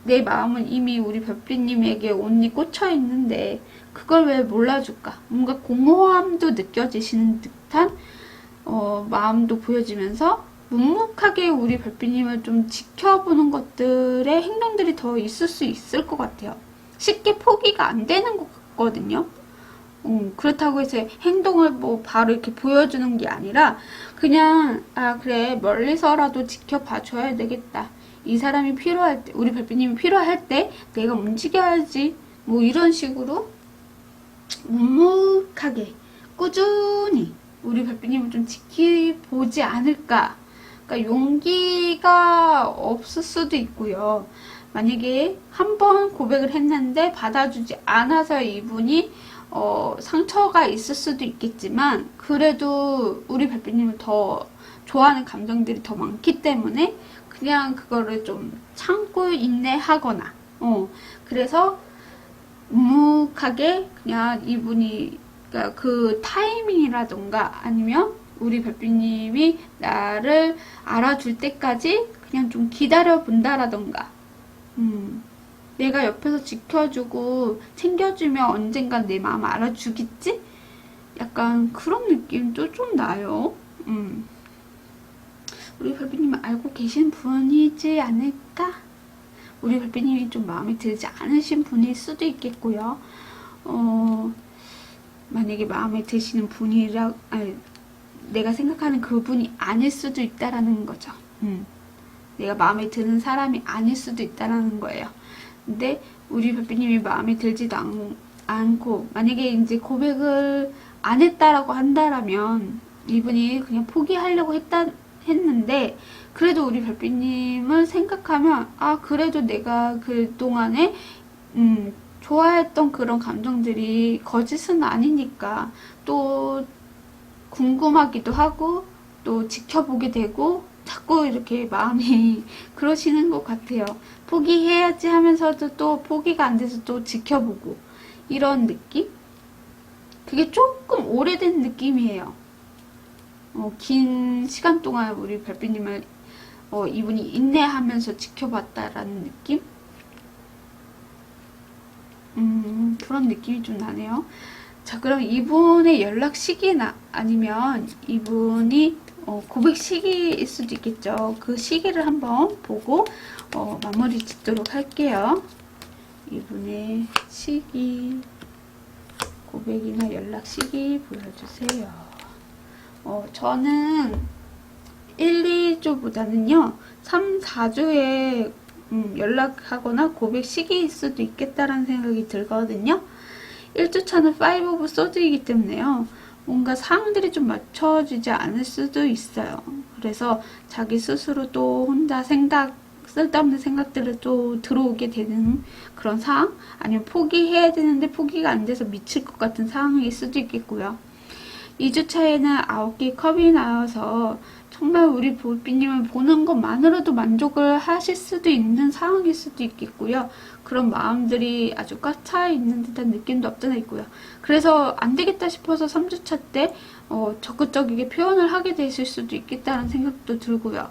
내 마음은 이미 우리 별빛님에게 온리 꽂혀 있는데 그걸 왜 몰라줄까? 뭔가 공허함도 느껴지시는 듯한 마음도 보여지면서 묵묵하게 우리 별빛님을 좀 지켜보는 것들의 행동들이 더 있을 수 있을 것 같아요. 쉽게 포기가 안 되는 것 같거든요. 그렇다고 해서 행동을 뭐 바로 이렇게 보여주는 게 아니라 그냥 아 그래 멀리서라도 지켜봐 줘야 되겠다. 이 사람이 필요할 때 우리 별빛님이 필요할 때 내가 움직여야지 뭐 이런 식으로 묵묵하게 꾸준히 우리 별빛님을 좀 지켜보지 않을까. 그러니까 용기가 없을 수도 있고요. 만약에 한 번 고백을 했는데 받아주지 않아서 이분이 상처가 있을 수도 있겠지만 그래도 우리 별빛님을 더 좋아하는 감정들이 더 많기 때문에 그냥 그거를 좀 참고 인내하거나 그래서 묵묵하게 그냥 이분이 그러니까 그 타이밍이라던가 아니면 우리 별빛님이 나를 알아줄 때까지 그냥 좀 기다려 본다라던가 내가 옆에서 지켜주고 챙겨주면 언젠간 내 마음 알아주겠지? 약간 그런 느낌도 좀 나요. 우리 별빛님은 알고 계신 분이지 않을까? 우리 별빛님이 좀 마음에 들지 않으신 분일 수도 있겠고요. 만약에 마음에 드시는 분이라, 아니, 내가 생각하는 그분이 아닐 수도 있다라는 거죠. 내가 마음에 드는 사람이 아닐 수도 있다라는 거예요. 근데 우리 별빛님이 마음에 들지도 않고 만약에 이제 고백을 안 했다라고 한다라면 이분이 그냥 포기하려고 했는데 그래도 우리 별빛님을 생각하면 아 그래도 내가 그동안에 좋아했던 그런 감정들이 거짓은 아니니까 또 궁금하기도 하고 또 지켜보게 되고 자꾸 이렇게 마음이 그러시는 것 같아요. 포기해야지 하면서도 또 포기가 안 돼서 또 지켜보고 이런 느낌? 그게 조금 오래된 느낌이에요. 긴 시간 동안 우리 별빛님을 이분이 인내하면서 지켜봤다라는 느낌? 그런 느낌이 좀 나네요. 자, 그럼 이분의 연락 시기나 아니면 이분이 고백 시기일 수도 있겠죠. 그 시기를 한번 보고 마무리 짓도록 할게요. 이분의 시기, 고백이나 연락 시기 보여주세요. 저는 1, 2주보다는요 3, 4주에 연락하거나 고백 시기일 수도 있겠다라는 생각이 들거든요. 1주차는 5 오브 소드이기 때문에요. 뭔가 상황들이 좀 맞춰지지 않을 수도 있어요. 그래서 자기 스스로 또 혼자 쓸데없는 생각들을 또 들어오게 되는 그런 상황? 아니면 포기해야 되는데 포기가 안 돼서 미칠 것 같은 상황일 수도 있겠고요. 2주차에는 9개의 컵이 나와서 정말 우리 볼빛님을 보는 것만으로도 만족을 하실 수도 있는 상황일 수도 있겠고요. 그런 마음들이 아주 꽉 차 있는 듯한 느낌도 없잖아 있고요. 그래서 안 되겠다 싶어서 3주차 때 적극적이게 표현을 하게 되실 수도 있겠다는 생각도 들고요.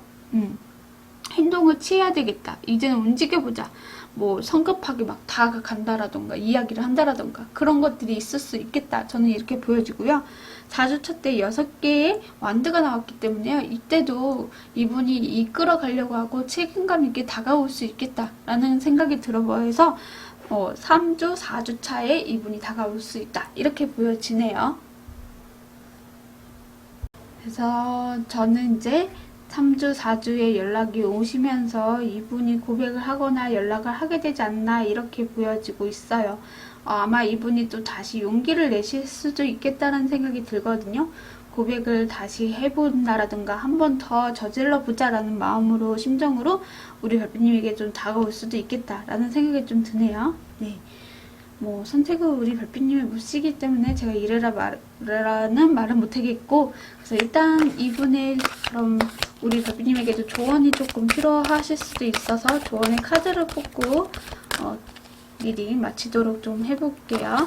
행동을 취해야 되겠다. 이제는 움직여보자. 뭐 성급하게 막 다가간다라던가 이야기를 한다라던가 그런 것들이 있을 수 있겠다. 저는 이렇게 보여지고요. 4주차 때 6개의 완드가 나왔기 때문에요. 이때도 이분이 이끌어 가려고 하고 책임감 있게 다가올 수 있겠다라는 생각이 들어보여서 3주, 4주차에 이분이 다가올 수 있다. 이렇게 보여지네요. 그래서 저는 이제 3주, 4주에 연락이 오시면서 이분이 고백을 하거나 연락을 하게 되지 않나 이렇게 보여지고 있어요. 아마 이분이 또 다시 용기를 내실 수도 있겠다는 생각이 들거든요. 고백을 다시 해본다라든가 한 번 더 저질러 보자라는 마음으로 심정으로 우리 별빛님에게 좀 다가올 수도 있겠다라는 생각이 좀 드네요. 네. 뭐 선택은 우리 별빛님의 몫이기 때문에 제가 이래라 말라는 말은 못하겠고 그래서 일단 이분의 그럼 우리 별빛님에게도 조언이 조금 필요하실 수도 있어서 조언의 카드를 뽑고 미리 마치도록 좀 해볼게요.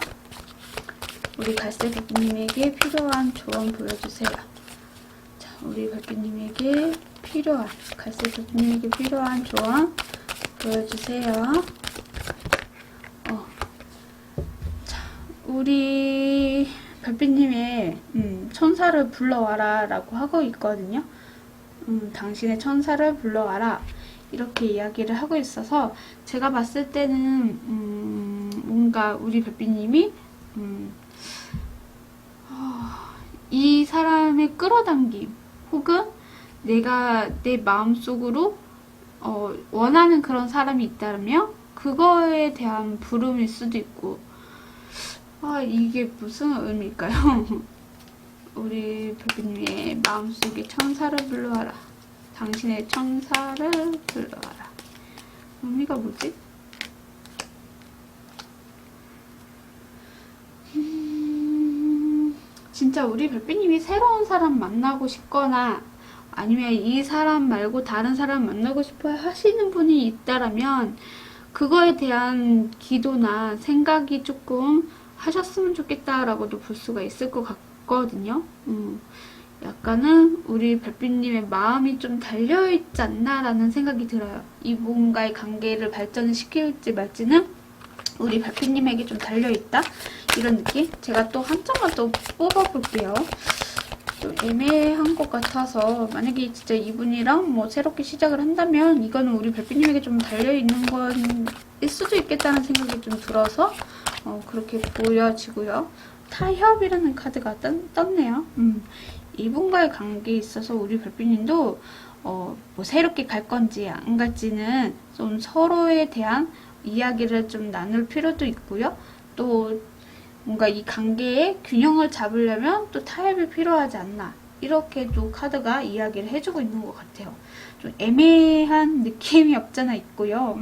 우리 갈색 별빛님에게 필요한 조언 보여주세요. 자, 우리 별빛님에게 필요한 갈색 별빛님에게 필요한 조언 보여주세요. 우리 별빛님의 천사를 불러와라 라고 하고 있거든요. 당신의 천사를 불러와라 이렇게 이야기를 하고 있어서 제가 봤을 때는 뭔가 우리 별빛님이 이 사람의 끌어당김 혹은 내가 내 마음속으로 원하는 그런 사람이 있다면 그거에 대한 부름일 수도 있고 이게 무슨 의미일까요? 우리 별빛님의 마음속에 천사를 불러와라. 당신의 천사를 불러와라. 의미가 뭐지? 진짜 우리 별빛님이 새로운 사람 만나고 싶거나 아니면 이 사람 말고 다른 사람 만나고 싶어 하시는 분이 있다라면 그거에 대한 기도나 생각이 조금 하셨으면 좋겠다라고도 볼 수가 있을 것 같거든요. 약간은 우리 별빛님의 마음이 좀 달려있지 않나라는 생각이 들어요. 이분과의 관계를 발전을 시킬지 말지는 우리 별빛님에게 좀 달려있다? 이런 느낌? 제가 또 한 점만 더 뽑아볼게요. 좀 애매한 것 같아서 만약에 진짜 이분이랑 뭐 새롭게 시작을 한다면 이거는 우리 별빛님에게 좀 달려있는 건일 수도 있겠다는 생각이 좀 들어서 그렇게 보여지고요. 타협이라는 카드가 떴네요. 이분과의 관계에 있어서 우리 별빛님도 뭐 새롭게 갈 건지 안 갈지는 좀 서로에 대한 이야기를 좀 나눌 필요도 있고요. 또 뭔가 이 관계의 균형을 잡으려면 또 타협이 필요하지 않나, 이렇게도 카드가 이야기를 해주고 있는 것 같아요. 좀 애매한 느낌이 없잖아 있고요.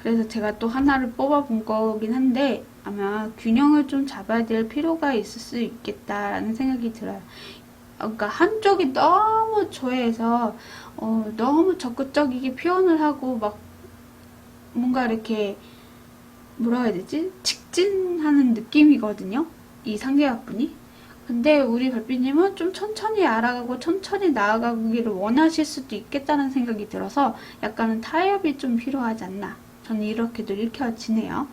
그래서 제가 또 하나를 뽑아본 거긴 한데 아마 균형을 좀 잡아야 될 필요가 있을 수 있겠다라는 생각이 들어요. 그러니까 한쪽이 너무 조해서 너무 적극적이게 표현을 하고 막 뭔가 이렇게 뭐라 해야 되지? 직진하는 느낌이거든요. 이 상대방분이. 근데 우리 별빛님은 좀 천천히 알아가고 천천히 나아가기를 원하실 수도 있겠다는 생각이 들어서 약간은 타협이 좀 필요하지 않나. 저는 이렇게도 읽혀지네요.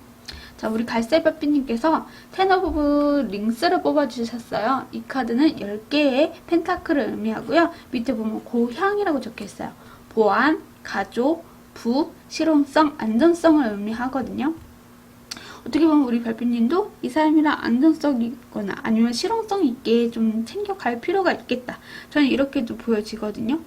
자, 우리 갈색별빛님께서 텐 오브 링스를 뽑아주셨어요. 이 카드는 10개의 펜타클을 의미하고요. 밑에 보면 고향이라고 적혀있어요. 보안, 가족, 부, 실용성, 안전성을 의미하거든요. 어떻게 보면 우리 별빛님도 이 사람이랑 안전성이거나 아니면 실용성 있게 좀 챙겨갈 필요가 있겠다. 저는 이렇게도 보여지거든요.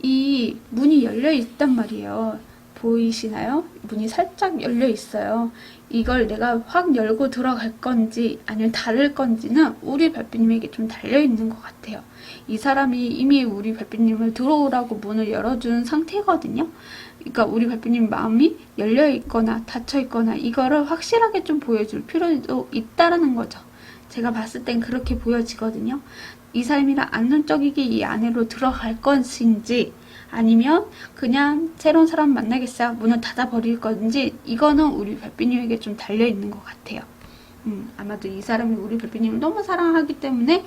이 문이 열려 있단 말이에요. 보이시나요? 문이 살짝 열려 있어요. 이걸 내가 확 열고 들어갈 건지 아니면 닫을 건지는 우리 별빛님에게 좀 달려있는 것 같아요. 이 사람이 이미 우리 별빛님을 들어오라고 문을 열어준 상태거든요. 그러니까 우리 별빛님 마음이 열려있거나 닫혀있거나 이거를 확실하게 좀 보여줄 필요도 있다라는 거죠. 제가 봤을 땐 그렇게 보여지거든요. 이 사람이랑 안정적이게 이 안으로 들어갈 것인지 아니면 그냥 새로운 사람 만나겠어요. 문을 닫아버릴 건지 이거는 우리 별빛님에게 좀 달려있는 것 같아요. 아마도 이 사람이 우리 별빛님을 너무 사랑하기 때문에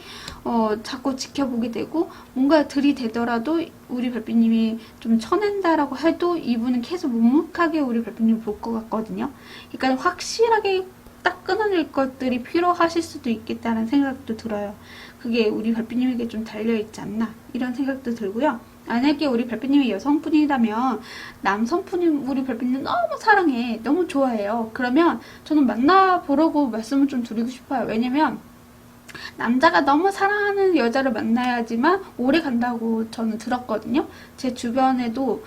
자꾸 지켜보게 되고 뭔가 들이대더라도 우리 별빛님이 좀 쳐낸다라고 해도 이분은 계속 묵묵하게 우리 별빛님을 볼 것 같거든요. 그러니까 확실하게 딱 끊어낼 것들이 필요하실 수도 있겠다는 생각도 들어요. 그게 우리 별빛님에게 좀 달려있지 않나 이런 생각도 들고요. 만약에 우리 별빛님이 여성분이라면 남성분이 우리 별빛님 너무 사랑해, 너무 좋아해요. 그러면 저는 만나보라고 말씀을 좀 드리고 싶어요. 왜냐면 남자가 너무 사랑하는 여자를 만나야지만 오래 간다고 저는 들었거든요. 제 주변에도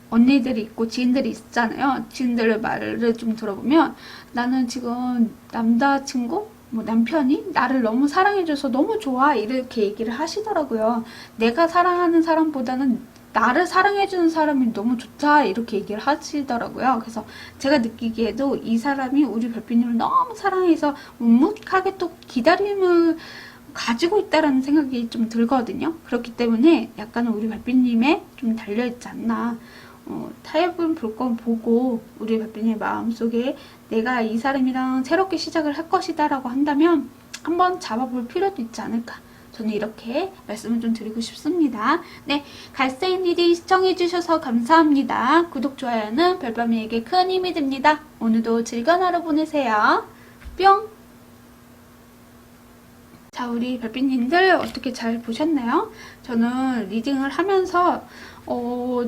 언니들이 있고 지인들이 있잖아요. 지인들의 말을 좀 들어보면 나는 지금 남자친구? 뭐 남편이 나를 너무 사랑해줘서 너무 좋아 이렇게 얘기를 하시더라고요. 내가 사랑하는 사람보다는 나를 사랑해주는 사람이 너무 좋다 이렇게 얘기를 하시더라고요. 그래서 제가 느끼기에도 이 사람이 우리 별빛님을 너무 사랑해서 묵묵하게 또 기다림을 가지고 있다라는 생각이 좀 들거든요. 그렇기 때문에 약간 우리 별빛님에 좀 달려있지 않나. 타협을 볼 건 보고 우리 별빛님 마음속에 내가 이 사람이랑 새롭게 시작을 할 것이다 라고 한다면 한번 잡아볼 필요도 있지 않을까. 저는 이렇게 말씀을 좀 드리고 싶습니다. 네, 갈색니디 시청해주셔서 감사합니다. 구독, 좋아요는 별밤이에게 큰 힘이 됩니다. 오늘도 즐거운 하루 보내세요. 뿅! 자, 우리 별빛님들 어떻게 잘 보셨나요? 저는 리딩을 하면서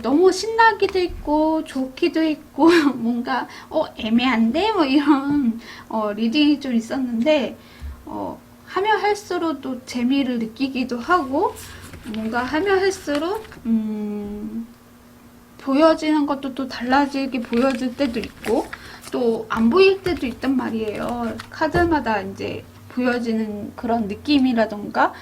너무 신나기도 있고 좋기도 있고 뭔가 애매한데 뭐 이런 리딩이 좀 있었는데 하면 할수록 또 재미를 느끼기도 하고 뭔가 하면 할수록 보여지는 것도 또 달라지게 보여질 때도 있고 또 안 보일 때도 있단 말이에요. 카드마다 이제 보여지는 그런 느낌이라던가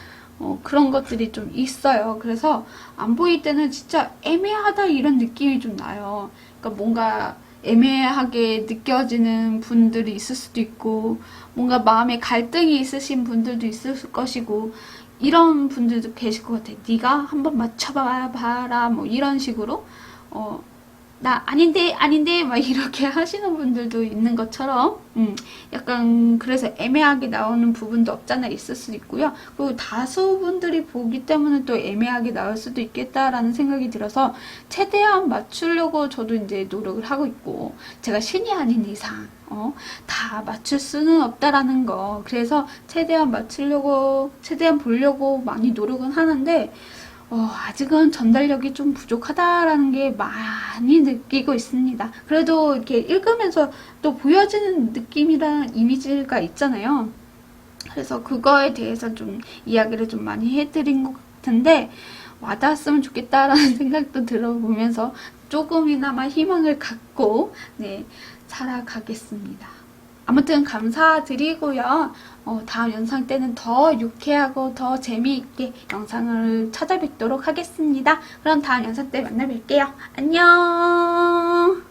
그런 것들이 좀 있어요. 그래서 안 보일 때는 진짜 애매하다 이런 느낌이 좀 나요. 그러니까 뭔가 애매하게 느껴지는 분들이 있을 수도 있고 뭔가 마음에 갈등이 있으신 분들도 있을 것이고 이런 분들도 계실 것 같아요. 네가 한번 맞춰봐라 뭐 이런 식으로 나 아닌데 막 이렇게 하시는 분들도 있는 것처럼 약간 그래서 애매하게 나오는 부분도 없잖아 있을 수도 있고요. 그리고 다수 분들이 보기 때문에 또 애매하게 나올 수도 있겠다라는 생각이 들어서 최대한 맞추려고 저도 이제 노력을 하고 있고, 제가 신이 아닌 이상 다 맞출 수는 없다라는 거, 그래서 최대한 맞추려고 최대한 보려고 많이 노력은 하는데 아직은 전달력이 좀 부족하다라는 게 많이 느끼고 있습니다. 그래도 이렇게 읽으면서 또 보여지는 느낌이랑 이미지가 있잖아요. 그래서 그거에 대해서 좀 이야기를 좀 많이 해드린 것 같은데, 와닿았으면 좋겠다라는 생각도 들어보면서 조금이나마 희망을 갖고, 네, 살아가겠습니다. 아무튼 감사드리고요. 다음 영상 때는 더 유쾌하고 더 재미있게 영상을 찾아뵙도록 하겠습니다. 그럼 다음 영상 때 만나 뵐게요. 안녕!